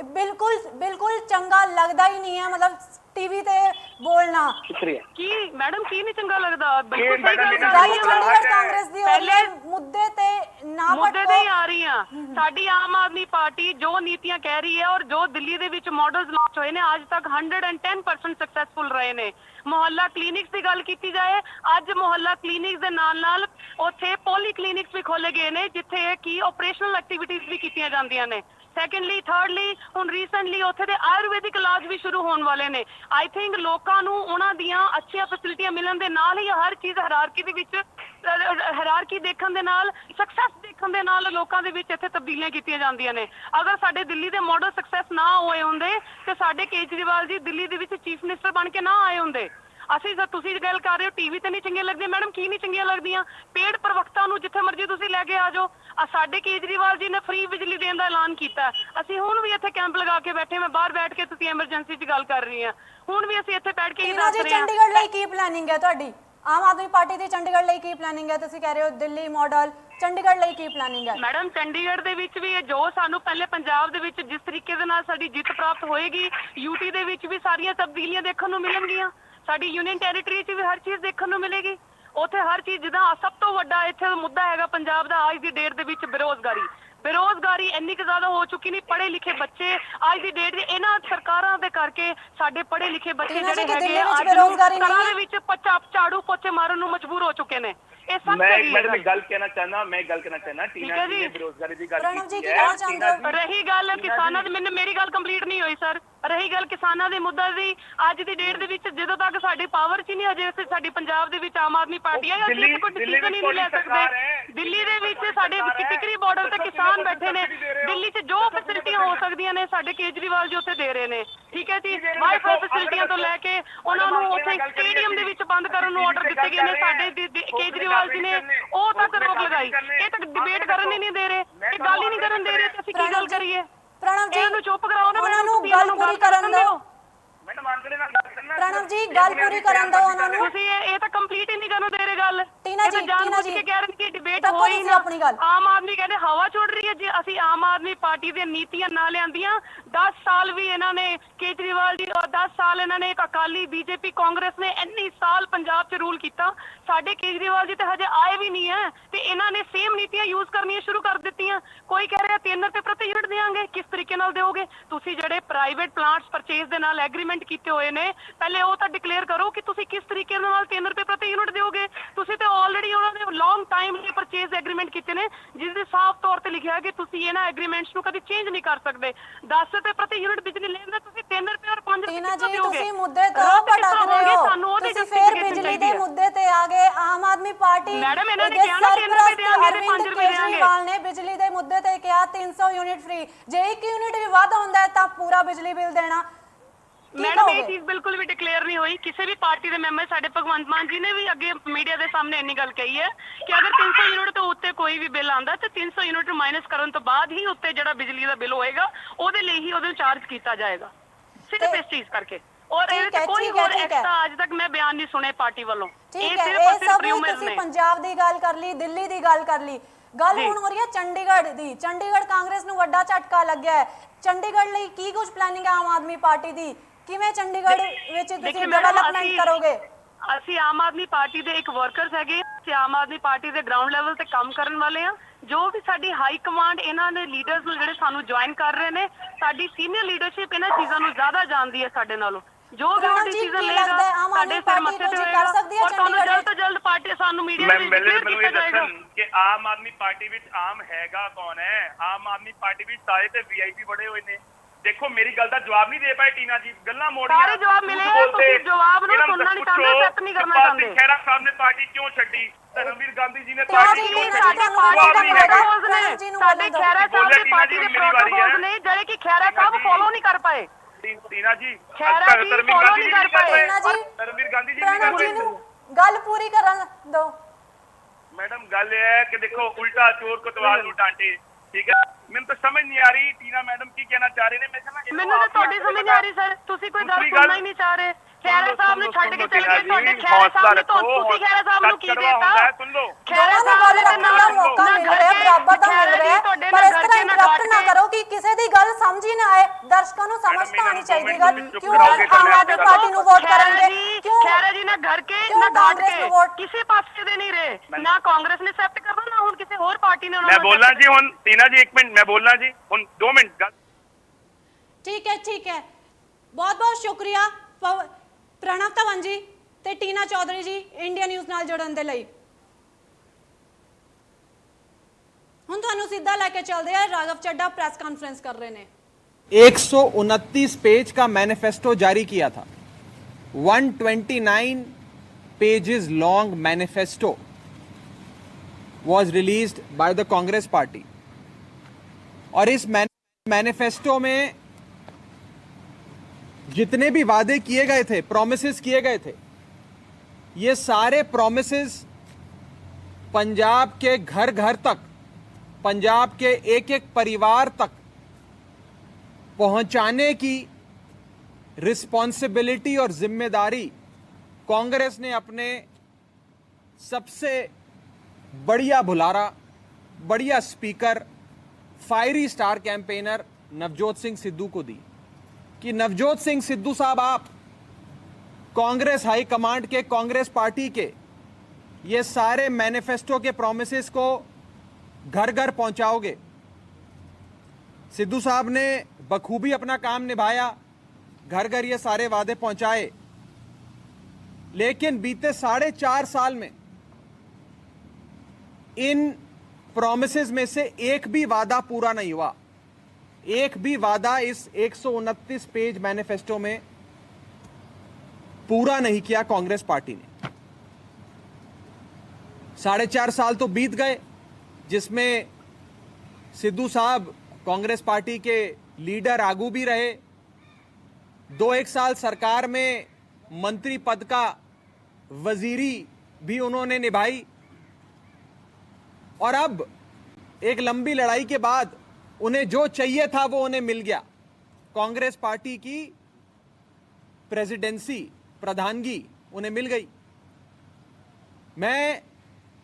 ਬਿਲਕੁਲ ਚੰਗਾ ਲੱਗਦਾ ਹੀ ਨਹੀਂ ਹੈ। ਮਤਲਬ ਟੀਵੀ ਤੇ ਬੋਲਣਾ। ਸ਼ੁਕਰੀਆ। ਕੀ ਮੈਡਮ ਕੀ ਨਹੀਂ ਚੰਗਾ ਲੱਗਦਾ? ਬਿਲਕੁਲ ਸਹੀ ਮੈਡਮ, ਗੱਲ ਇਹਨਾਂ ਗੱਲ ਕਰ ਰਹੀ ਹਾਂ। ਚੰਡੀਗੜ੍ਹ ਕਾਂਗਰਸ ਦੀ ਹੋ ਰਹੀ ਹੈ, ਮੁੱਦੇ ਤੇ ਨਾ ਮੁੱਦੇ ਤੇ ਹੀ ਭਟਕੋ। ਆ ਰਹੀ ਆ। ਸਾਡੀ ਆਮ ਆਦਮੀ ਪਾਰਟੀ ਜੋ ਨੀਤੀਆਂ ਕਹਿ ਰਹੀ ਹੈ ਔਰ ਜੋ ਦਿੱਲੀ ਦੇ ਵਿੱਚ ਮਾਡਲਸ ਲਾਂਚ ਹੋਏ ਨੇ ਅੱਜ ਤੱਕ 110% ਸਕਸੈਸਫੁਲ ਰਹੇ ਨੇ। ਮੁਹੱਲਾ ਕਲੀਨਿਕਸ ਦੀ ਗੱਲ ਕੀਤੀ ਜਾਏ, ਅੱਜ ਮੁਹੱਲਾ ਕਲੀਨਿਕਸ ਦੇ ਨਾਲ ਨਾਲ ਉੱਥੇ ਪੋਲੀ ਕਲੀਨਿਕਸ ਵੀ ਖੋਲੇ ਗਏ ਨੇ ਜਿੱਥੇ ਕੀ ਆਪਰੇਸ਼ਨਲ ਐਕਟੀਵਿਟੀਜ਼ ਵੀ ਕੀਤੀਆਂ ਜਾਂਦੀਆਂ ਨੇ। ਸੈਕੰਡਲੀ ਥਰਡਲੀ ਹੁਣ ਰੀਸੈਂਟਲੀ ਉੱਥੇ ਦੇ ਆਯੁਰਵੈਦਿਕ ਇਲਾਜ ਵੀ ਸ਼ੁਰੂ ਹੋਣ ਵਾਲੇ ਨੇ। ਆਈ ਥਿੰਕ ਲੋਕਾਂ ਨੂੰ ਉਹਨਾਂ ਦੀਆਂ ਅੱਛੀਆਂ ਫੈਸਿਲਿਟੀਆਂ ਮਿਲਣ ਦੇ ਨਾਲ ਹੀ ਹਰ ਚੀਜ਼ ਹਾਇਰਾਰਕੀ ਦੇ ਵਿੱਚ ਹਾਇਰਾਰਕੀ ਦੇਖਣ ਦੇ ਨਾਲ ਸਕਸੈਸ ਦੇਖਣ ਦੇ ਨਾਲ ਲੋਕਾਂ ਦੇ ਵਿੱਚ ਇੱਥੇ ਤਬਦੀਲੀਆਂ ਕੀਤੀਆਂ ਜਾਂਦੀਆਂ ਨੇ। ਅਗਰ ਸਾਡੇ ਦਿੱਲੀ ਦੇ ਮਾਡਲ ਸਕਸੈਸ ਨਾ ਹੋਏ ਹੁੰਦੇ ਤੇ ਸਾਡੇ ਕੇਜਰੀਵਾਲ ਜੀ ਦਿੱਲੀ ਦੇ ਵਿੱਚ ਚੀਫ ਮਿਨਿਸਟਰ ਬਣ ਕੇ ਨਾ ਆਏ ਹੁੰਦੇ। ਅਸੀਂ ਤੁਸੀਂ ਗੱਲ ਕਰ ਰਹੇ ਹੋ ਟੀਵੀ ਤੇ ਨਹੀਂ ਚੰਗੀਆਂ ਲੱਗਦੀਆਂ ਮੈਡਮ, ਕੀ ਨਹੀਂ ਚੰਗੀਆਂ ਲੱਗਦੀਆਂ? ਪੇਡ ਪ੍ਰਵਕਤਾ ਨੂੰ ਜਿੱਥੇ ਮਰਜ਼ੀ ਤੁਸੀਂ ਲੈ ਕੇ ਆ ਜਾਓ। ਸਾਡੇ ਕੇਜਰੀਵਾਲ ਜੀ ਨੇ ਫ੍ਰੀ ਬਿਜਲੀ ਦੇਣ ਦਾ ਐਲਾਨ ਕੀਤਾ। ਅਸੀਂ ਹੁਣ ਵੀ ਇੱਥੇ ਕੈਂਪ ਲਗਾ ਕੇ ਬੈਠੇ, ਮੈਂ ਬਾਹਰ ਬੈਠ ਕੇ ਤੁਸੀਂ ਐਮਰਜੈਂਸੀ 'ਚ ਗੱਲ ਕਰ ਰਹੀ ਹਾਂ, ਹੁਣ ਵੀ ਅਸੀਂ ਇੱਥੇ ਬੈਠ ਕੇ ਹੀ ਦੱਸ ਰਹੇ ਹਾਂ। ਚੰਡੀਗੜ੍ਹ ਲਈ ਕੀ ਪਲੈਨਿੰਗ ਹੈ ਤੁਹਾਡੀ? ਆਮ ਆਦਮੀ ਪਾਰਟੀ ਦੀ ਚੰਡੀਗੜ੍ਹ ਲਈ ਕੀ ਪਲੈਨਿੰਗ ਹੈ? ਤੁਸੀਂ ਕਹਿ ਰਹੇ ਹੋ ਦਿੱਲੀ ਮਾਡਲ, ਚੰਡੀਗੜ੍ਹ ਲਈ ਕੀ ਪਲੈਨਿੰਗ ਹੈ? ਮੈਡਮ ਚੰਡੀਗੜ੍ਹ ਦੇ ਵਿੱਚ ਵੀ ਜੋ ਸਾਨੂੰ ਪਹਿਲੇ ਪੰਜਾਬ ਦੇ ਵਿੱਚ ਜਿਸ ਤਰੀਕੇ ਦੇ ਨਾਲ ਸਾਡੀ ਜਿੱਤ ਪ੍ਰਾਪਤ ਹੋਏਗੀ, ਯੂਟੀ ਦੇ ਵਿੱਚ ਵੀ ਸਾਰੀਆਂ ਤਬਦੀਲੀਆਂ ਦੇਖਣ ਨੂੰ ਮਿਲਣਗੀਆਂ। ਸਾਡੀ ਯੂਨੀਅਨ ਟੈਰੀਟਰੀ 'ਚ ਵੀ ਹਰ ਚੀਜ਼ ਦੇਖਣ ਨੂੰ ਮਿਲੇਗੀ। ਉੱਥੇ ਹਰ ਚੀਜ਼ ਜਿੱਦਾਂ ਸਭ ਤੋਂ ਵੱਡਾ ਇੱਥੇ ਮੁੱਦਾ ਹੈਗਾ ਪੰਜਾਬ ਦਾ ਅੱਜ ਦੀ ਡੇਟ ਦੇ ਵਿੱਚ ਬੇਰੋਜ਼ਗਾਰੀ ਇੰਨੀ ਕੁ ਜ਼ਿਆਦਾ ਹੋ ਚੁੱਕੀ ਨਹੀਂ। ਪੜ੍ਹੇ ਲਿਖੇ ਬੱਚੇ ਅੱਜ ਦੀ ਡੇਟ ਇਹਨਾਂ ਸਰਕਾਰਾਂ ਦੇ ਕਰਕੇ ਸਾਡੇ ਪੜ੍ਹੇ ਲਿਖੇ ਬੱਚੇ ਜਿਹੜੇ ਹੈਗੇ ਅੱਜ ਘਰਾਂ ਦੇ ਵਿੱਚ ਝਾੜੂ ਪੋਚੇ ਮਾਰਨ ਨੂੰ ਮਜਬੂਰ ਹੋ ਚੁੱਕੇ ਨੇ। मैं गल कहना चाहना टीना जी ने बेरोजगारी की गल की है। रही गल किसानां दी, मेरी गल कंप्लीट नहीं हुई सर। रही गल किसानां दे मुद्दा दी, अज दी डेट दे विच जदों तक साडी पावर च नहीं हजे साडी पंजाब दे विच आम आदमी पार्टी है, असि कोई डिसीजन ही नहीं ले सकदे। दिल्ली दे विच साडे टिकरी बॉर्डर ते किसान बैठे ने, दिल्ली च जो फैसिलिटियां हो सकदियां ने साडे केजरीवाल जी उत्थे दे रहे ने। ठीक है जी, वाईफाई फैसिलिटियां तो लैके उन्हां नूं उत्थे स्टेडियम दे विच बंद करन नूं आर्डर दित्ते गए ने। साडे केजरीवाल जी ने ਉਹ ਤੱਕ ਰੋਕ ਲਗਾਈ। ਇਹ ਤੱਕ ਡਿਬੇਟ ਕਰਨ ਹੀ ਨਹੀਂ ਦੇ ਰਹੇ, ਇਹ ਗੱਲ ਹੀ ਨਹੀਂ ਕਰਨ ਦੇ ਰਹੇ ਤੇ ਅਸੀਂ ਕੀ ਗੱਲ ਕਰੀਏ? ਪ੍ਰਣਵ ਜੀ ਇਹਨੂੰ ਚੁੱਪ ਕਰਾਓ ਨਾ, ਉਹਨਾਂ ਨੂੰ ਗੱਲ ਪੂਰੀ ਕਰਨ ਦਿਓ। मैडम आंकड़े ना गल करना ਪ੍ਰਣਵ ਜੀ ਗੱਲ ਪੂਰੀ ਕਰਨ ਦਿਓ ਉਹਨਾਂ ਨੂੰ। ਤੁਸੀਂ ਇਹ ਤਾਂ ਕੰਪਲੀਟ ਹੀ ਨਹੀਂ ਕਰਨ ਦੇ ਰਹੇ ਗੱਲ। ਟੀਨਾ ਜੀ ਕੇ ਕਹਿ ਰਹੇ ਕਿ ਡਿਬੇਟ ਰੱਖੋ ਹੋਈ ਤੁਸੀਂ ਨਾ। ਆਪਣੀ ਗੱਲ। ਆਮ ਆਦਮੀ ਕਹਿੰਦੇ ਹਵਾ ਚੁੜ ਰਹੀ ਹੈ। ਜੇ ਅਸੀਂ ਆਮ ਆਦਮੀ ਪਾਰਟੀ ਦੀਆਂ ਨੀਤੀਆਂ ਨਾ ਲਿਆਂਦੀਆਂ, 10 ਸਾਲ ਵੀ ਇਹਨਾਂ ਨੇ ਕੇਜਰੀਵਾਲ ਜੀ 10 ਸਾਲ ਇਹਨਾਂ ਨੇ ਅਕਾਲੀ ਬੀਜੇਪੀ ਕਾਂਗਰਸ ਨੇ ਇੰਨੀ ਸਾਲ ਪੰਜਾਬ 'ਚ ਰੂਲ ਕੀਤਾ। ਸਾਡੇ ਕੇਜਰੀਵਾਲ ਜੀ ਤੇ ਹਜੇ ਆਏ ਵੀ ਨਹੀਂ ਹੈ ਤੇ ਇਹਨਾਂ ਨੇ ਸੇਮ ਨੀਤੀਆਂ ਯੂਜ਼ ਕਰਨੀਆਂ ਸ਼ੁਰੂ ਕਰ ਦਿੱਤੀਆਂ। ਕੋਈ ਕਹਿ ਰਿਹਾ 3 ਰੁਪਏ ਪ੍ਰਤੀ ਯੂਨਿਟ ਦੇਵਾਂਗੇ, ਕਿਸ ਤਰੀਕੇ ਨਾਲ ਦਿਓਗੇ? ਤੁਸੀਂ ਜਿਹੜੇ ਪ੍ਰਾਈਵੇਟ ਪਲਾਂਟਸ ਪਰਚੇਜ਼ ਦੇ ਨਾਲ ਐਗਰੀਮੈਂਟ ਕੀਤੇ ਹੋਏ ਨੇ, ਪਹਿਲੇ ਉਹ ਤਾਂ ਡਿਕਲੇਅਰ ਕਰੋ ਕਿ ਤੁਸੀਂ ਕਿਸ ਤਰੀਕੇ ਨਾਲ 3 ਰੁਪਏ ਪ੍ਰਤੀ ਯੂਨਿਟ ਦਿਓਗੇ। ਤੁਸੀਂ ਤੇ ਆਲਰੇਡੀ ਉਹਨਾਂ ਨੇ ਲੌਂਗ ਟਾਈਮ ਲਈ ਪਰਚੇਜ਼ ਐਗਰੀਮੈਂਟ ਕੀਤੇ ਨੇ ਜਿਸ ਦੇ ਸਾਫ਼ ਤੌਰ ਤੇ ਲਿਖਿਆ ਹੈ ਕਿ ਤੁਸੀਂ ਇਹਨਾਂ ਐਗਰੀਮੈਂਟਸ ਨੂੰ ਕਦੀ ਚੇਂਜ ਨਹੀਂ ਕਰ ਸਕਦੇ। 10 ਰੁਪਏ ਪ੍ਰਤੀ ਯੂਨਿਟ ਬਿਜਲੀ ਲੈਣ ਦਾ ਤੁਸੀਂ 3 ਰੁਪਏ ਔਰ 5 ਰੁਪਏ ਟੀਨਾ ਜੀ ਦਿਓਗੇ। ਤੁਸੀਂ ਮੁੱਦੇ ਤੋਂ ਭਟਕ ਰਹੇ ਹੋ। ਤੁਸੀਂ ਫੇਰ ਬਿਜਲੀ ਦੇ ਮੁੱਦੇ ਤੇ ਆ ਗਏ। ਆਮ ਆਦਮੀ ਪਾਰਟੀ ਮੈਡਮ ਇਹਨਾਂ ਨੇ ਕਿਹਾ ਨਾ 3 ਰੁਪਏ ਦੇਵਾਂਗੇ ਤੇ 5 ਰੁਪਏ ਦੇਵਾਂਗੇ। ਕੇਜਰੀਵਾਲ ਨੇ ਬਿਜਲੀ ਦੇ ਮੁੱਦੇ ਤੇ ਕਿਹਾ 300 ਯੂਨਿਟ ਫ੍ਰੀ। ਜੇ 1 ਯੂਨਿਟ ਵੀ ਵੱਧ ਹੁੰਦਾ ਹੈ ਤਾਂ ਪੂਰਾ ਬਿਜਲੀ ਬਿੱਲ ਦੇਣਾ। मैडम ये चीज बिल्कुल भी डिक्लेयर नहीं हुई। किसी भी पार्टी के मैंबर साडे भगवंत मान जी ने भी अगे मीडिया के सामने इन्नी गल कही है कि अगर 300 यूनिट तो उत्ते कोई भी बिल आंदा तो 300 यूनिट माइनस करने तो बाद ही उत्ते जिहड़ा बिजली का बिल होएगा ओदे लई ही ओदे चार्ज किया जाएगा, सिर्फ इस चीज करके। और कोई और एक्स्ट्रा आज तक मैं बयान नहीं सुने पार्टी वालों। ठीक है, ये सब तुसी पंजाब दी गल कर ली, दिल्ली दी गल कर ली। गल हुण हो रही है चंडीगढ़ दी। चंडीगढ़ कांग्रेस नूं वड्डा झटका लग्या है। चंडीगढ़ लई की कुछ प्लानिंग है आम आदमी पार्टी दी? किवें चंडीगढ़ विच तुसी डेवलपमेंट करोगे? ਅਸੀਂ ਆਮ ਆਦਮੀ ਪਾਰਟੀ ਦੇ ਇੱਕ ਵਰਕਰਸ ਹੈਗੇ, ਅਸੀਂ ਆਮ ਆਦਮੀ ਪਾਰਟੀ ਦੇ ਗਰਾਊਂਡ ਲੈਵਲ ਤੇ ਕੰਮ ਕਰਨ ਵਾਲੇ ਆ। ਜੋ ਵੀ ਸਾਡੀ ਹਾਈ ਕਮਾਂਡ ਇਹਨਾਂ ਦੇ ਲੀਡਰਸ ਨੂੰ ਜਿਹੜੇ ਸਾਨੂੰ ਜੁਆਇਨ ਕਰ ਰਹੇ ਨੇ, ਸਾਡੀ ਸੀਨੀਅਰ ਲੀਡਰਸ਼ਿਪ ਇਹਨਾਂ ਚੀਜ਼ਾਂ ਨੂੰ ਜ਼ਿਆਦਾ ਜਾਣਦੀ ਹੈ ਸਾਡੇ ਨਾਲੋਂ। ਜੋ ਵੀ ਉਹ ਡਿਸੀਜਨ ਲਏਗਾ ਸਾਡੇ ਸਿਰ ਮੱਥੇ ਤੇ ਹੋਏਗਾ ਔਰ ਤੁਹਾਨੂੰ ਜਲਦ ਤੋਂ ਜਲਦ ਪਾਰਟੀ ਸਾਨੂੰ ਮੀਡੀਆ ਦੇ ਵਿੱਚ ਕਲੀਅਰ ਕੀਤਾ ਜਾਏਗਾ ਕਿ ਆਮ ਆਦਮੀ ਪਾਰਟੀ ਵਿੱਚ ਆਮ ਹੈਗਾ ਕੌਣ ਹੈ। ਆਮ ਆਦਮੀ ਪਾਰਟੀ ਵਿੱਚ ਸਾਰੇ ਤੇ ਵੀਆਈਪੀ ਬੜੇ ਹੋਏ ਨੇ। देखो मेरी गल का जवाब नहीं दे पाए टीना जी, गल्लां मोड़ियां सारे जवाब मिले हैं, ਤੁਸੀਂ ਜਵਾਬ ਨੂੰ ਸੁਣਨਾ ਨਹੀਂ ਚਾਹੁੰਦੇ, ਐਕਸੈਪਟ ਨਹੀਂ ਕਰਨਾ ਚਾਹੁੰਦੇ। ਖੈਰਾ ਸਾਹਿਬ ਨੇ ਪਾਰਟੀ ਕਿਉਂ ਛੱਡੀ? ਧਰਮਵੀਰ ਗਾਂਧੀ ਜੀ ਨੇ ਪਾਰਟੀ ਕਿਉਂ ਛੱਡੀ? ਸਾਡੇ ਖੈਰਾ ਸਾਹਿਬ ਦੀ ਪਾਰਟੀ ਦੇ ਪ੍ਰੋਟੋਕੋਲਸ ਨੇ ਜਿਹੜੇ ਕਿ ਖੈਰਾ ਸਾਹਿਬ ਫੋਲੋ ਨਹੀਂ ਕਰ ਪਾਏ। टीना जी ਖੈਰਾ ਜੀ ਫੋਲੋ ਨਹੀਂ ਕਰ ਪਾਏ। ਧਰਮਵੀਰ ਗਾਂਧੀ ਜੀ ਗੱਲ ਪੂਰੀ ਕਰਨ ਦੋ। मैडम गल है कि देखो उल्टा चोर कोतवाल ਨੂੰ डांटे, ठीक है। ਮੈਨੂੰ ਤਾਂ ਸਮਝ ਨਹੀਂ ਆ ਰਹੀ टीना मैडम ਕੀ ਕਹਿਣਾ ਚਾਹ ਰਹੇ ਨੇ। ਮੈਂ ਕਹਿੰਦਾ ਮੈਨੂੰ ਤਾਂ ਤੁਹਾਡੀ ਸਮਝ ਨਹੀਂ ਆ ਰਹੀ ਸਰ, ਤੁਸੀਂ ਕੋਈ ਗੱਲ ਸੁਣਨਾ ਹੀ ਨਹੀਂ ਚਾਹ ਰਹੇ। ਖੈਰਾ ਸਾਹਿਬ ਨੂੰ ਛੱਡ ਕੇ ਚਲੇ ਗਏ, ਤੁਹਾਡੇ ਖੈਰਾ ਸਾਹਿਬ ਨੇ ਤੁਸੀਂ ਖੈਰਾ ਸਾਹਿਬ ਨੂੰ ਕੀ ਦੇਤਾ? ਸੁਣ ਲਓ, ਖੈਰਾ ਸਾਹਿਬ ਦੇ ਨਾਲ ਦਾ ਮੌਕਾ ਮਿਲ ਰਿਹਾ, ਬਰਾਬਰ ਦਾ ਮਿਲ ਰਿਹਾ, ਪਰ ਇਸ ਤਰ੍ਹਾਂ ਇੰਟਰਪਟ ਨਾ ਕਰੋ ਕਿ ਕਿਸੇ ਦੀ ਗੱਲ ਸਮਝ ਹੀ ਨਾ ਆਏ। ਦਰਸ਼ਕਾਂ ਨੂੰ ਸਮਝ ਤਾਂ ਆਣੀ ਚਾਹੀਦੀ ਗੱਲ ਚੁੱਪ ਕਿਉਂ ਕਰਾਓਗੇ ਤਾਂ ਆਮ ਮੈਂ ਆਦਮੀ ਪਾਰਟੀ ਨੂੰ ਵੋਟ ਕਰਨਗੇ ਕਿਉਂ ਖੈਰਾ ਜੀ ਨਾ ਘਰ ਕੇ ਕਿਉਂ ਨਾ ਡਾਂਟ ਕਾਂਗਰਸ ਕੇ ਨੂੰ ਵੋਟ ਕਿਸੇ ਪਾਸੇ ਦੇ ਨਹੀਂ ਰਹੇ ਨਾ ਕਾਂਗਰਸ ਨੇ ਐਕਸੈप्ट ਕਰਨਾ ਨਾ ਹੁਣ ਕਿਸੇ ਹੋਰ ਪਾਰਟੀ ਨੇ ਉਹਨਾਂ ਮੈਂ ਨੂੰ ਬੋਲਣਾ ਜੀ ਹੁਣ ਟੀਨਾ ਜੀ 1 ਮਿੰਟ ਮੈਂ ਬੋਲਣਾ ਜੀ ਹੁਣ 2 ਮਿੰਟ ਗੱਲ ਠੀਕ ਹੈ ਬਹੁਤ ਬਹੁਤ ਸ਼ੁਕਰੀਆ ਪ੍ਰਣਵ ਧਵਨ ਜੀ ਤੇ ਟੀਨਾ ਚੌਧਰੀ ਜੀ ਇੰਡੀਆ ਨਿਊਜ਼ ਨਾਲ ਜੁੜਨ ਦੇ ਲਈ। ਹੁਣ ਤੁਹਾਨੂੰ ਸਿੱਧਾ ਲੈ ਕੇ ਚੱਲਦੇ ਆ ਰਾਘਵ ਚੱਡਾ प्रेस कॉन्फ्रेंस कर रहे ने 129 पेज का मैनिफेस्टो जारी किया था। 129 pages long manifesto was released by the Congress party और इस मैनिफेस्टो में जितने भी वादे किए गए थे, प्रोमिसेस किए गए थे, ये सारे प्रोमिसेस पंजाब के घर घर तक, पंजाब के एक एक परिवार तक पहुंचाने की रिस्पॉन्सिबिलिटी और जिम्मेदारी कांग्रेस ने अपने सबसे बढ़िया बुलारा, बढ़िया speaker, fiery star campaigner Navjot Singh Sidhu को दी कि नवजोत सिंह सिद्धू साहब, आप कांग्रेस हाई कमांड के, कांग्रेस पार्टी के ये सारे मैनिफेस्टो के प्रोमिसेस को घर घर पहुंचाओगे। सिद्धू साहब ने बखूबी अपना काम निभाया, घर घर ये सारे वादे पहुंचाए, लेकिन बीते 4.5 साल में इन प्रोमिसेस में से एक भी वादा पूरा नहीं हुआ। एक भी वादा इस 129 पेज मैनिफेस्टो में पूरा नहीं किया कांग्रेस पार्टी ने। 4.5 साल तो बीत गए जिसमें सिद्धू साहब कांग्रेस पार्टी के लीडर आगू भी रहे, 2-1 साल सरकार में मंत्री पद का वजीरी भी उन्होंने निभाई और अब एक लंबी लड़ाई के बाद उन्हें जो चाहिए था वो उन्हें मिल गया। कांग्रेस पार्टी की प्रेसिडेंसी, प्रधानगी उन्हें मिल गई। मैं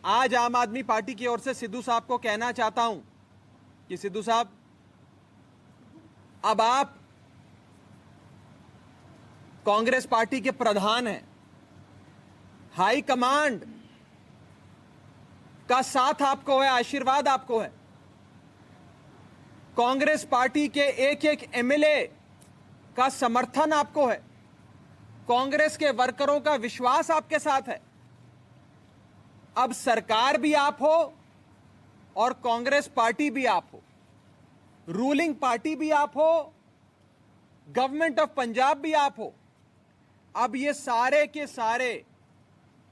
आज आम आदमी पार्टी की ओर से सिद्धू साहब को कहना चाहता हूं कि सिद्धू साहब, अब आप कांग्रेस पार्टी के प्रधान हैं, हाई कमांड का साथ आपको है, आशीर्वाद आपको है, कांग्रेस पार्टी के एक एक एमएलए का समर्थन आपको है, कांग्रेस के वर्करों का विश्वास आपके साथ है। अब सरकार भी आप हो और कांग्रेस पार्टी भी आप हो, रूलिंग पार्टी भी आप हो, गवर्नमेंट ऑफ पंजाब भी आप हो। अब ये सारे के सारे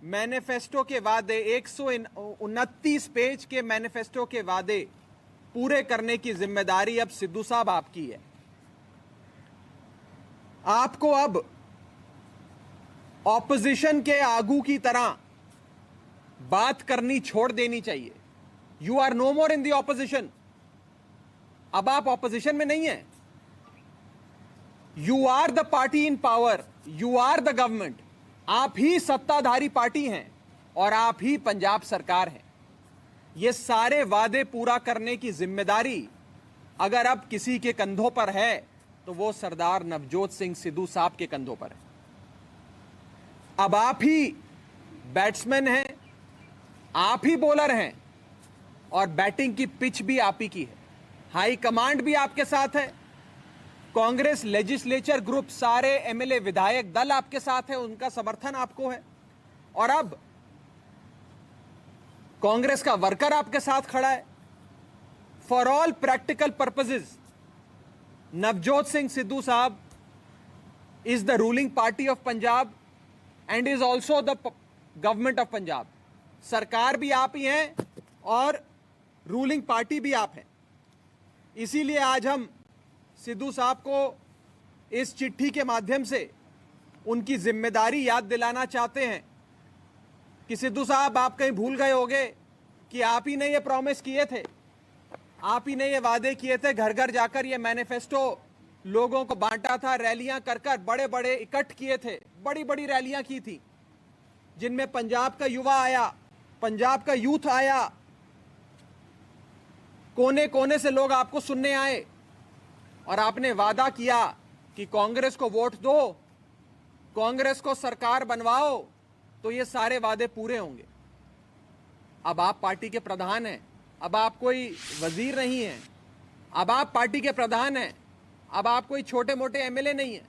मैनिफेस्टो के वादे, 129 पेज के मैनिफेस्टो के वादे पूरे करने की जिम्मेदारी अब सिद्धू साहब आपकी है। आपको अब ऑपोजिशन के आगू की तरह बात करनी छोड़ देनी चाहिए। You are no more in the opposition. अब आप ऑपोजिशन में नहीं हैं, you are the party in power, you are the government. आप ही सत्ताधारी पार्टी हैं और आप ही पंजाब सरकार है। ये सारे वादे पूरा करने की जिम्मेदारी अगर अब किसी के कंधों पर है तो वो सरदार नवजोत सिंह सिद्धू साहब के कंधों पर है। अब आप ही बैट्समैन हैं, आप ही बॉलर हैं और बैटिंग की पिच भी आप ही की है। हाई कमांड भी आपके साथ है, कांग्रेस लेजिस्लेचर ग्रुप, सारे एमएलए विधायक दल आपके साथ है, उनका समर्थन आपको है। और अब कांग्रेस का वर्कर आपके साथ खड़ा है। For all practical purposes Navjot Singh Sidhu साहब is the ruling party of Punjab and is also the government of Punjab. सरकार भी आप ही हैं और रूलिंग पार्टी भी आप हैं। इसीलिए आज हम सिद्धू साहब को इस चिट्ठी के माध्यम से उनकी जिम्मेदारी याद दिलाना चाहते हैं कि सिद्धू साहब, आप कहीं भूल गए होंगे कि आप ही ने ये प्रॉमिस किए थे, आप ही ने ये वादे किए थे, घर घर जाकर ये मैनिफेस्टो लोगों को बांटा था, रैलियां कर कर बड़े बड़े इकट्ठ किए थे, बड़ी बड़ी रैलियां की थी जिनमें पंजाब का युवा आया, पंजाब का यूथ आया, कोने कोने से लोग आपको सुनने आए। और आपने वादा किया कि कांग्रेस को वोट दो, कांग्रेस को सरकार बनवाओ, तो ये सारे वादे पूरे होंगे। अब आप पार्टी के प्रधान हैं, अब आप कोई वजीर नहीं हैं, अब आप पार्टी के प्रधान हैं, अब आप कोई छोटे मोटे एमएलए नहीं हैं।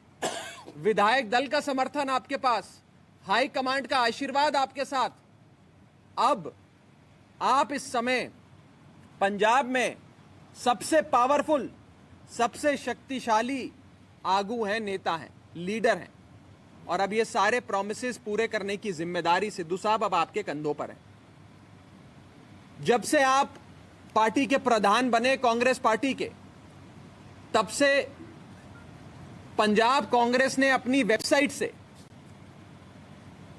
विधायक दल का समर्थन आपके पास, हाई कमांड का आशीर्वाद आपके साथ। अब आप इस समय पंजाब में सबसे पावरफुल, सबसे शक्तिशाली आगू हैं, नेता हैं, लीडर हैं, और अब ये सारे प्रॉमिसेस पूरे करने की जिम्मेदारी सिद्धू साहब अब आपके कंधों पर है। जब से आप पार्टी के प्रधान बने कांग्रेस पार्टी के, तब से पंजाब कांग्रेस ने अपनी वेबसाइट से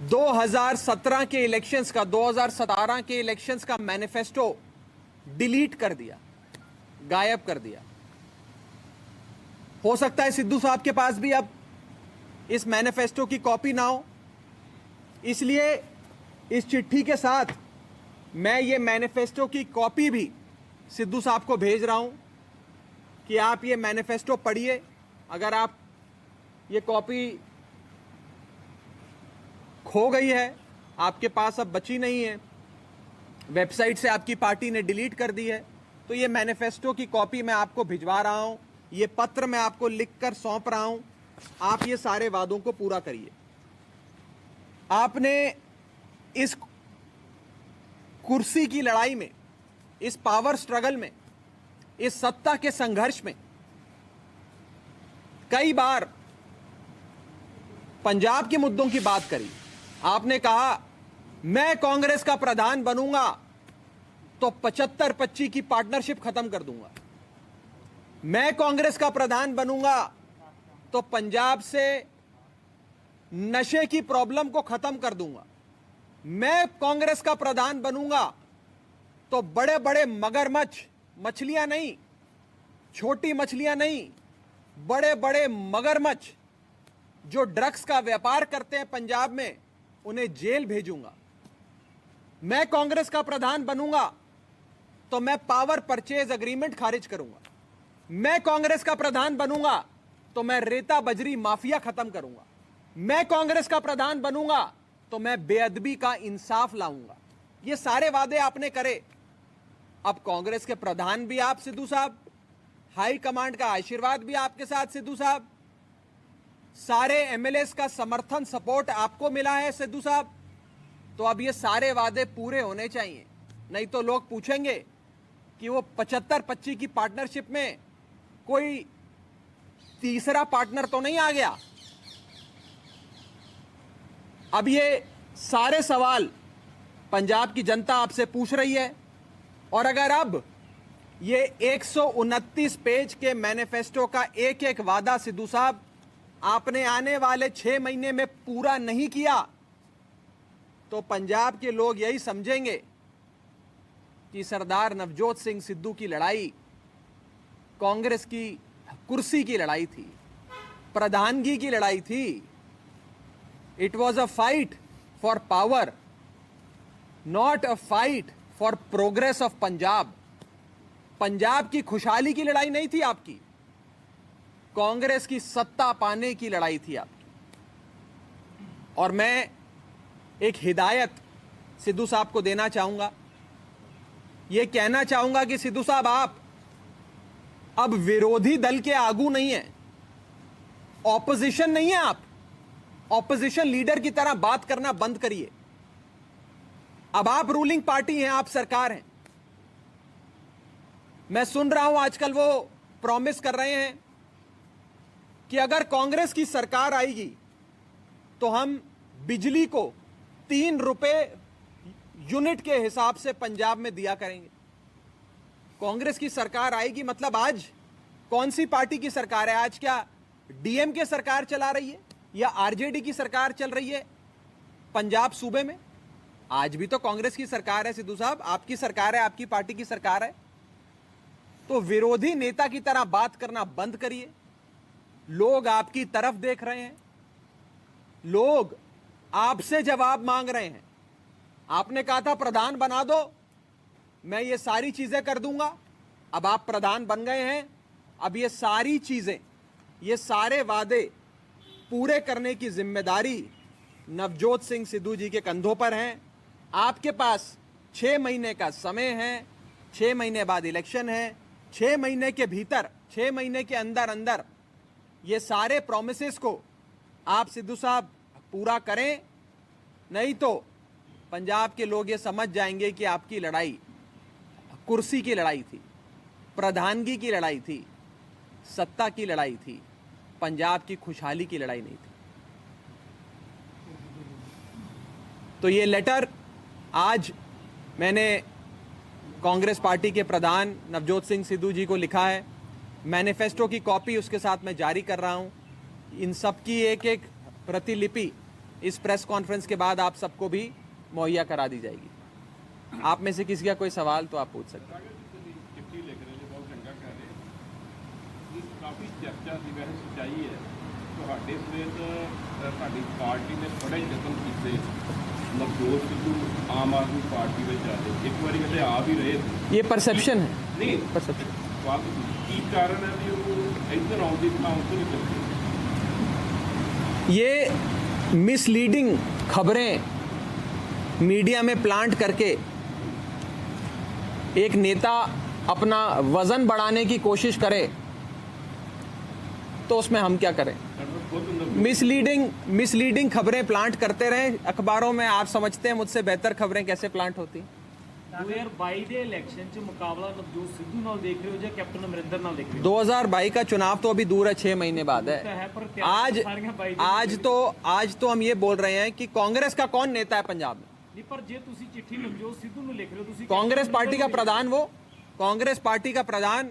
2017 के इलेक्शंस का, 2017 के इलेक्शंस का मैनिफेस्टो डिलीट कर दिया, गायब कर दिया। हो सकता है सिद्धू साहब के पास भी अब इस मैनिफेस्टो की कॉपी ना हो, इसलिए इस चिट्ठी के साथ मैं ये मैनिफेस्टो की कॉपी भी सिद्धू साहब को भेज रहा हूं कि आप ये मैनिफेस्टो पढ़िए। अगर आप ये कॉपी खो गई है, आपके पास अब बची नहीं है, वेबसाइट से आपकी पार्टी ने डिलीट कर दी है, तो ये मैनिफेस्टो की कॉपी मैं आपको भिजवा रहा हूं, ये पत्र मैं आपको लिखकर सौंप रहा हूं। आप ये सारे वादों को पूरा करिए। आपने इस कुर्सी की लड़ाई में, इस पावर स्ट्रगल में, इस सत्ता के संघर्ष में कई बार पंजाब के मुद्दों की बात करी। आपने कहा मैं कांग्रेस का प्रधान बनूंगा तो 75-25 की पार्टनरशिप खत्म कर दूंगा, मैं कांग्रेस का प्रधान बनूंगा तो पंजाब से नशे की प्रॉब्लम को खत्म कर दूंगा, मैं कांग्रेस का प्रधान बनूंगा तो बड़े बड़े मगरमच्छ, मछलियां नहीं, छोटी मछलियां नहीं, बड़े बड़े मगरमच्छ जो ड्रग्स का व्यापार करते हैं पंजाब में, उन्हें जेल भेजूंगा, मैं कांग्रेस का प्रधान बनूंगा तो मैं पावर परचेज एग्रीमेंट खारिज करूंगा, मैं कांग्रेस का प्रधान बनूंगा तो मैं रेता बजरी माफिया खत्म करूंगा, मैं कांग्रेस का प्रधान बनूंगा तो मैं बेअदबी का इंसाफ लाऊंगा। ये सारे वादे आपने करे। अब कांग्रेस के प्रधान भी आप सिद्धू साहब, हाई कमांड का आशीर्वाद भी आपके साथ सिद्धू साहब, सारे एमएलएस का समर्थन, सपोर्ट आपको मिला है सिद्धू साहब। तो अब ये सारे वादे पूरे होने चाहिए, नहीं तो लोग पूछेंगे कि वो 75-25 की पार्टनरशिप में कोई तीसरा पार्टनर तो नहीं आ गया। अब ये सारे सवाल पंजाब की जनता आपसे पूछ रही है, और अगर अब ये 129 पेज के मैनिफेस्टो का एक एक वादा सिद्धू साहब आपने आने वाले 6 महीने में पूरा नहीं किया, तो पंजाब के लोग यही समझेंगे कि सरदार नवजोत सिंह सिद्धू की लड़ाई कांग्रेस की कुर्सी की लड़ाई थी, प्रधानगी की लड़ाई थी। It was a fight for power, not a fight for progress of Punjab. Punjab की खुशहाली की लड़ाई नहीं थी आपकी, कांग्रेस की सत्ता पाने की लड़ाई थी आपकी। और मैं एक हिदायत सिद्धू साहब को देना चाहूंगा, यह कहना चाहूंगा कि सिद्धू साहब आप अब विरोधी दल के आगू नहीं है, ऑपोजिशन नहीं है, आप ऑपोजिशन लीडर की तरह बात करना बंद करिए। अब आप रूलिंग पार्टी हैं, आप सरकार हैं। मैं सुन रहा हूं आजकल वो प्रॉमिस कर रहे हैं कि अगर कांग्रेस की सरकार आएगी तो हम बिजली को 3 रुपए यूनिट के हिसाब से पंजाब में दिया करेंगे। कांग्रेस की सरकार आएगी मतलब आज कौन सी पार्टी की सरकार है? आज क्या डीएमके सरकार चला रही है या आरजेडी की सरकार चल रही है पंजाब सूबे में? आज भी तो कांग्रेस की सरकार है सिद्धू साहब, आपकी सरकार है, आपकी पार्टी की सरकार है। तो विरोधी नेता की तरह बात करना बंद करिए। लोग आपकी तरफ देख रहे हैं, लोग आपसे जवाब मांग रहे हैं। आपने कहा था प्रधान बना दो, मैं ये सारी चीजें कर दूंगा। अब आप प्रधान बन गए हैं, अब ये सारी चीजें, ये सारे वादे पूरे करने की जिम्मेदारी नवजोत सिंह सिद्धू जी के कंधों पर हैं। आपके पास 6 महीने का समय है, 6 महीने बाद इलेक्शन है, 6 महीने के भीतर, 6 महीने के अंदर अंदर ये सारे प्रोमिसेस को आप सिद्धू साहब पूरा करें, नहीं तो पंजाब के लोग ये समझ जाएंगे कि आपकी लड़ाई कुर्सी की लड़ाई थी, प्रधानगी की लड़ाई थी, सत्ता की लड़ाई थी, पंजाब की खुशहाली की लड़ाई नहीं थी। तो ये लेटर आज मैंने कांग्रेस पार्टी के प्रधान नवजोत सिंह सिद्धू जी को लिखा है। मैनिफेस्टो की कॉपी उसके साथ मैं जारी कर रहा हूं। इन सब की एक एक प्रतिलिपि इस प्रेस कॉन्फ्रेंस के बाद आप सबको भी मुहैया करा दी जाएगी। आप में से किसी का कोई सवाल तो आप पूछ सकते हैं। चिट्ठी लिख रहे हैं, बहुत चंगा कर रहे हैं। काफ़ी चर्चा की वैसे सच्चाई है, ਤੁਹਾਡੇ ਸਮੇਤ ਸਾਡੀ ਪਾਰਟੀ ਨੇ ਬੜੇ ਯਤਨ ਕੀਤੇ ਨਵਜੋਤ ਸਿੱਧੂ ਆਮ ਆਦਮੀ ਪਾਰਟੀ ਵਿੱਚ ਆ ਜਾਏ। ਇੱਕ ਵਾਰੀ ਕਹਿੰਦੇ ਆ ਵੀ ਰਹੇ ये परसेप्शन है, ਨਹੀਂ परसेप्शन। ਕੀ ਕਾਰਨ ਹੈ ਵੀ ਉਹ ਇੱਧਰ ਆਉਣ ਦੀ ਥਾਂ ਉੱਧਰ ਹੀ ਕਰਦੇ? ये मिसलीडिंग खबरें मीडिया में प्लांट करके एक नेता अपना वजन बढ़ाने की कोशिश करे तो उसमें हम क्या करें? मिसलीडिंग खबरें प्लांट करते रहें अखबारों में। आप समझते हैं मुझसे बेहतर खबरें कैसे प्लांट होती हैं। 2022 ਦੇ ਇਲੈਕਸ਼ਨ 'ਚ ਮੁਕਾਬਲਾ ਨਵਜੋਤ ਸਿੱਧੂ ਨਾਲ ਦੇਖ ਰਹੇ ਹੋ ਜਾਂ ਕੈਪਟਨ ਅਮਰਿੰਦਰ ਨਾਲ ਦੇਖ ਰਹੇ ਹੋ? 2022 का चुनाव तो अभी दूर है, 6 महीने बाद है। आज तो हम ये बोल रहे हैं कि कांग्रेस का कौन नेता है पंजाब में? ਨਹੀਂ ਪਰ ਜੇ ਤੁਸੀਂ चिट्ठी नवजोत सिद्धू ਨੂੰ लिख रहे हो, ਤੁਸੀਂ कांग्रेस पार्टी का प्रधान, वो कांग्रेस पार्टी का प्रधान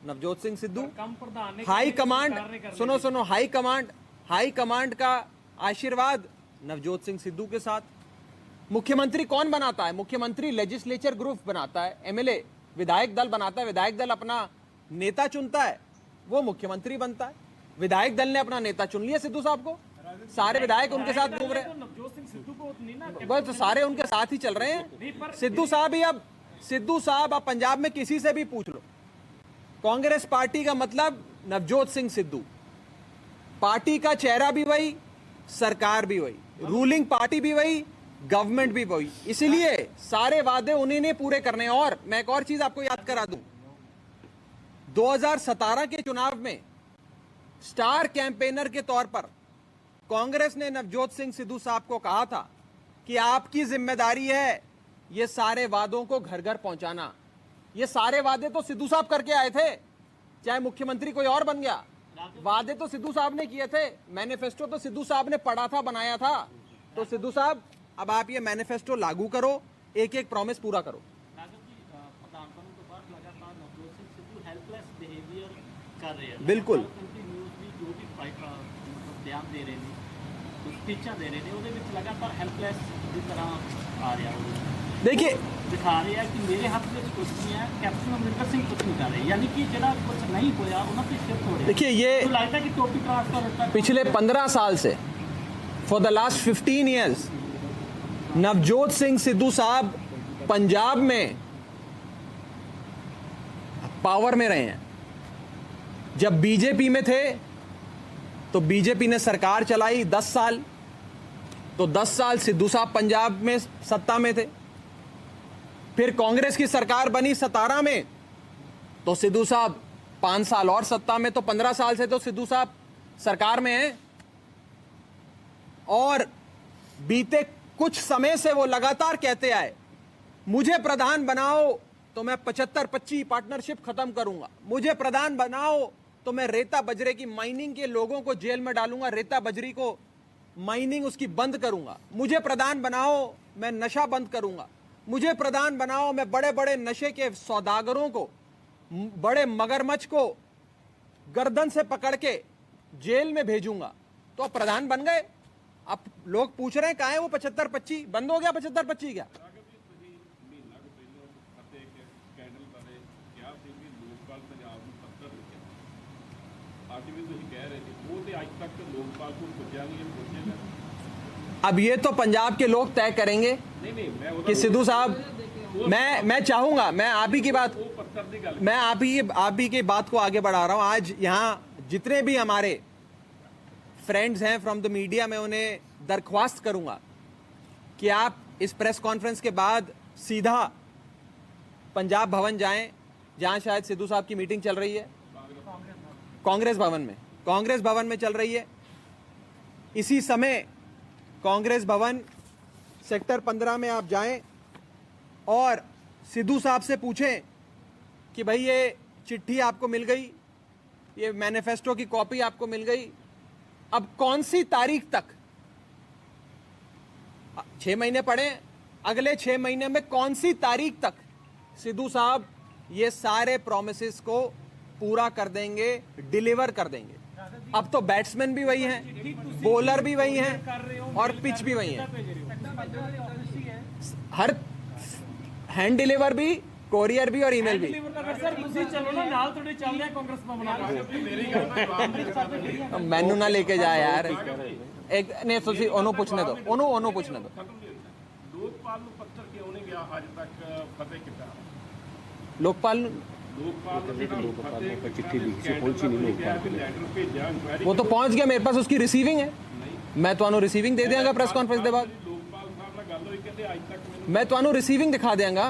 नवजोत सिंह सिद्धू, कम प्रधान ने हाई कमांड, सुनो हाई कमांड का आशीर्वाद नवजोत सिंह सिद्धू के साथ। मुख्यमंत्री कौन बनाता है? मुख्यमंत्री लेजिस्लेचर ग्रुप बनाता है, एमएलए विधायक दल बनाता है, विधायक दल अपना नेता चुनता है, वो मुख्यमंत्री बनता है। विधायक दल ने अपना नेता चुन लिया सिद्धू साहब को, सारे विधायक उनके साथ घूम रहे हैं, नवजोत सिंह सिद्धू को नहीं ना, बस तो सारे उनके साथ ही चल रहे हैं। सिद्धू साहब अब पंजाब में किसी से भी पूछ लो, कांग्रेस पार्टी का मतलब नवजोत सिंह सिद्धू, पार्टी का चेहरा भी वही, सरकार भी वही, रूलिंग पार्टी भी वही, गवर्नमेंट भी वही, इसीलिए सारे वादे उन्हीं ने पूरे करने। और मैं एक और चीज आपको याद करा दूं, 2017 के चुनाव में स्टार कैंपेनर के तौर पर कांग्रेस ने नवजोत सिंह सिद्धू साहब को कहा था कि आपकी जिम्मेदारी है ये सारे वादों को घर घर पहुंचाना। ये सारे वादे तो सिद्धू साहब करके आए थे, चाहे मुख्यमंत्री कोई और बन गया, वादे तो सिद्धू साहब ने किए थे, मैनिफेस्टो तो सिद्धू साहब ने पढ़ा था, बनाया था। तो सिद्धू साहब अब आप ये मैनिफेस्टो लागू करो, एक एक प्रॉमिस पूरा करो। प्रधान बनने के बाद लगातार नवजोत सिंह सिद्धू हेल्पलेस बिहेवियर कर रहे हैं, बिल्कुल कंटिन्यूअसली जो भी बयान दे रहे हैं, स्पीचा दे रहे हैं, ਉਹਦੇ ਵਿੱਚ लगातार हेल्पलेस ਦੀ ਤਰ੍ਹਾਂ ਆ ਰਿਹਾ ਉਹ देखिए दिखा रहे हैं कि मेरे हाथ में कुछ नहीं है, कैप्टन अमरिंदर सिंह कुछ नहीं कर रहे, यानी कि ਜਿਹੜਾ कुछ नहीं होया ਉਹਨਾਂ पे शिफ्ट हो रहा है। देखिए ये तो लगता है कि टॉपिक ट्रांसफर होता है। पिछले 15 साल से, for the last 15 years, Navjot Singh Sidhu साहब पंजाब में पावर में रहे हैं। जब बीजेपी में थे तो बीजेपी ने सरकार चलाई 10 साल, तो 10 साल सिद्धू साहब पंजाब में सत्ता में थे। फिर कांग्रेस की सरकार बनी 17 में, तो सिद्धू साहब 5 साल और सत्ता में, तो 15 साल से तो सिद्धू साहब सरकार में हैं। और बीते कुछ समय से वो लगातार कहते आए, मुझे प्रधान बनाओ तो मैं 75-25 पार्टनरशिप खत्म करूंगा, मुझे प्रधान बनाओ तो मैं रेता बजरे की माइनिंग के लोगों को जेल में डालूंगा, रेता बजरी को माइनिंग उसकी बंद करूंगा, मुझे प्रधान बनाओ मैं नशा बंद करूंगा, मुझे प्रधान बनाओ मैं बड़े बड़े नशे के सौदागरों को, बड़े मगरमच्छ को गर्दन से पकड़ के जेल में भेजूंगा। तो अब प्रधान बन गए। अब लोग पूछ रहे हैं कहाँ है वो 75-25? बंद हो गया 75-25 क्या? अब ये तो पंजाब के लोग तय करेंगे कि सिद्धू साहब, मैं चाहूंगा, मैं आप ही की बात 70 ਦੀ ਗੱਲ मैं आप ही की बात को आगे बढ़ा रहा हूं। आज यहाँ जितने भी हमारे फ्रेंड्स हैं फ्रॉम द मीडिया, मैं उन्हें दरख्वास्त करूंगा कि आप इस प्रेस कॉन्फ्रेंस के बाद सीधा पंजाब भवन जाएं, जहां शायद सिद्धू साहब की मीटिंग चल रही है, कांग्रेस भवन में चल रही है। इसी समय कांग्रेस भवन सेक्टर 15 में आप जाएं और सिद्धू साहब से पूछें कि भाई ये चिट्ठी आपको मिल गई, ये मैनिफेस्टो की कॉपी आपको मिल गई, अब कौन सी तारीख तक, 6 महीने पड़े, अगले 6 महीने में कौन सी तारीख तक सिद्धू साहब ये सारे प्रोमिसेस को पूरा कर देंगे, डिलीवर कर देंगे। अब तो बैट्समैन भी वही हैं, बॉलर भी वही हैं और पिच भी वही है। हर हैंड डिलीवर भी, कोरियर भी और ईमेल भी। मैनू ना लेके जा यार, एक ने ਤੁਸੀਂ ਉਹਨੂੰ ਪੁੱਛਣੇ ਦਿਓ, ਉਹਨੂੰ ਪੁੱਛਣੇ ਦਿਓ। ਲੋਕਪਾਲ ਨੂੰ ਪੱਤਰ ਕਿਉਂ ਨਹੀਂ ਗਿਆ ਅੱਜ ਤੱਕ ਫਤਿਹ ਕੀਤਾ? लोकपाल चिट्ठी लिखी से पहुंची नहीं लोकपाल, वो तो पहुंच गया मेरे पास, उसकी रिसीविंग है। मैं ਤੁਹਾਨੂੰ रिसीविंग दे देंगा प्रेस कॉन्फ्रेंस के बाद। ਲੋਕਪਾਲ ਸਾਹਿਬ ਨਾਲ ਗੱਲ ਹੋਈ ਕਹਿੰਦੇ ਅੱਜ ਤੱਕ ਮੈਨੂੰ मैं ਤੁਹਾਨੂੰ रिसीविंग दिखा देंगा,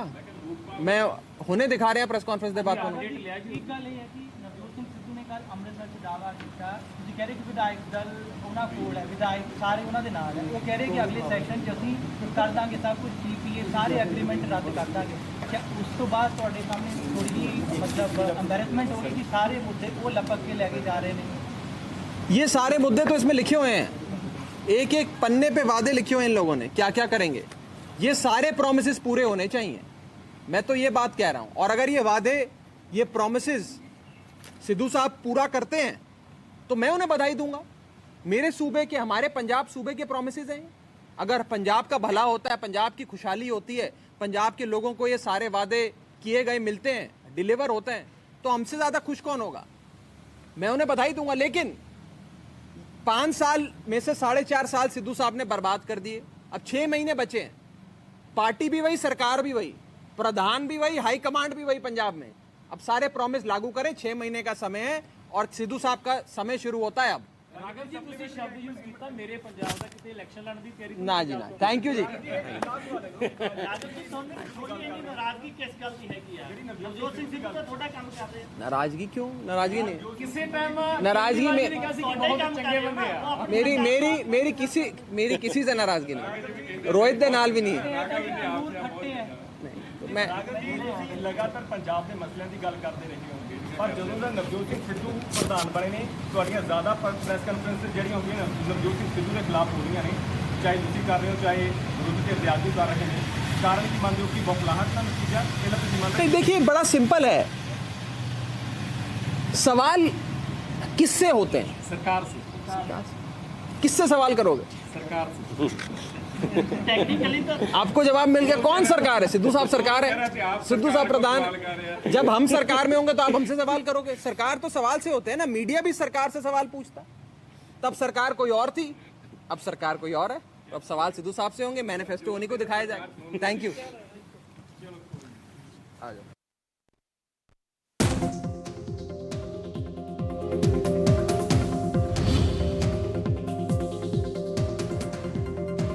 मैं ਹੁਣੇ दिखा रहा प्रेस कॉन्फ्रेंस के बाद। ਇੱਕ ਗੱਲ ਇਹ ਹੈ ਕਿ ਨਵਜੋਤ ਸਿੰਘ ਸਿੱਧੂ ਨੇ ਕੱਲ ਅੰਮ੍ਰਿਤਸਰ 'ਚ ਦਾਅਵਾ ਕੀਤਾ, ਤੁਸੀਂ ਕਹਿ ਰਹੇ ਕਿ ਵਿਧਾਇਕ ਦਲ ਉਹਨਾਂ ਕੋਲ ਹੈ, ਵਿਧਾਇਕ ਸਾਰੇ ਉਹਨਾਂ ਦੇ ਨਾਲ ਹੈ, ਉਹ ਕਹਿ ਰਹੇ ਕਿ ਅਗਲੇ ਸੈਸ਼ਨ 'ਚ ਅਸੀਂ ਕਰ ਦਾਂਗੇ ਸਭ ਕੁਝ, ਪੀਪੀਏ ਸਾਰੇ ਐਗਰੀਮੈਂਟ ਰੱਦ ਕਰ ਦਾਂਗੇ। क्या उस तो बाद ਤੁਹਾਡੇ ਸਾਹਮਣੇ थोड़ी जी मतलब एम्बैरेसमेंट होगी कि सारे मुद्दे वो लपक के लेके जा रहे हैं? ये सारे मुद्दे तो इसमें लिखे हुए हैं, एक एक पन्ने पे वादे लिखे हुए हैं इन लोगों ने, क्या क्या करेंगे। ये सारे प्रोमिसेस पूरे होने चाहिए, मैं तो ये बात कह रहा हूं। और अगर ये वादे, ये प्रोमिसेस सिद्धू साहब पूरा करते हैं तो मैं उन्हें बधाई दूंगा। मेरे सूबे के, हमारे पंजाब सूबे के प्रोमिसेस हैं। अगर पंजाब का भला होता है, पंजाब की खुशहाली होती है, पंजाब के लोगों को ये सारे वादे किए गए मिलते हैं, डिलीवर होते हैं, तो हमसे ज़्यादा खुश कौन होगा? मैं उन्हें बधाई दूंगा। लेकिन 5 साल में से 4.5 साल सिद्धू साहब ने बर्बाद कर दिए। अब 6 महीने बचे हैं, पार्टी भी वही, सरकार भी वही, प्रधान भी वही, हाई कमांड भी वही पंजाब में। अब सारे प्रॉमिस लागू करें, 6 महीने का समय है और सिद्धू साहब का समय शुरू होता है अब। ਰਾਘਵ ਜੀ ਤੁਸੀਂ ਸ਼ਬਦ ਯੂਜ਼ ਕੀਤਾ ਮੇਰੇ ਪੰਜਾਬ ਦਾ ਕਿਤੇ ਇਲੈਕਸ਼ਨ ਲੜਨ ਦੀ ਤਿਆਰੀ? ना जी ना, थैंक यू जी। ਰਾਘਵ ਜੀ ਤੁਹਾਨੂੰ ਥੋੜੀ ਇੰਨੀ ਨਾਰਾਜ਼ਗੀ ਕਿਸ ਗੱਲ ਦੀ ਹੈਗੀ ਆ? ਨਵਜੋਤ ਸਿੰਘ ਸਿੱਧੂ ਤਾਂ ਤੁਹਾਡਾ ਕੰਮ ਕਰ ਰਹੇ ਆ। नाराजगी क्यों? नाराजगी नहीं, ਕਿਸੇ ਟਾਈਮ नाराजगी में ਬਹੁਤ ਚੰਗੇ ਬੰਦੇ ਆ। मेरी किसी से नाराजगी नहीं, रोहित दे नाल भी नहीं है। ਖੱਟੇ ਆ। तो मैं ਲਗਾਤਾਰ ਪੰਜਾਬ ਦੇ ਮਸਲਿਆਂ ਦੀ ਗੱਲ ਕਰਦੇ ਰਹੇ ਹੋਣਗੇ, ਪਰ ਜਦੋਂ ਦਾ ਨਵਜੋਤ ਸਿੰਘ ਸਿੱਧੂ ਪ੍ਰਧਾਨ ਬਣੇ ਨੇ, ਤੁਹਾਡੀਆਂ ਜ਼ਿਆਦਾ ਪ੍ਰੈਸ ਕਾਨਫਰੰਸ ਜਿਹੜੀਆਂ ਹੁੰਦੀਆਂ ਨੇ ਨਵਜੋਤ ਸਿੰਘ ਸਿੱਧੂ ਦੇ ਖਿਲਾਫ ਹੋ ਰਹੀਆਂ ਨੇ, ਚਾਹੇ ਤੁਸੀਂ ਕਰ ਰਹੇ ਹੋ, ਚਾਹੇ ਵਿਰੋਧੀ ਧਿਰ ਦੇ ਆਗੂ ਕਰ ਰਹੇ ਨੇ। ਕਾਰਨ ਕੀ ਮੰਨਦੇ ਹੋ ਕਿ ਬੌਖਲਾਹਟ ਦਾ ਨਤੀਜਾ ਇਹਦਾ ਤੁਸੀਂ ਮੰਨਦੇ? नहीं, देखिए बड़ा सिंपल है, सवाल किससे होते हैं? ਸਰਕਾਰ से। किससे सवाल करोगे? ਸਰਕਾਰ से। ਟੈਕਨੀਕਲੀ ਤਾਂ आपको जवाब मिल गया। कौन सरकार है? सिद्धू साहब सरकार है, सिद्धू साहब प्रधान। जब हम सरकार में होंगे तो आप हमसे सवाल करोगे। सरकार तो सवाल से होते हैं ना, मीडिया भी सरकार से सवाल पूछता। तब सरकार कोई और थी, अब सरकार कोई और है, तो अब सवाल सिद्धू साहब से होंगे, मैनिफेस्टो उन्हीं को दिखाया जाएगा। Thank you. आ जाओ।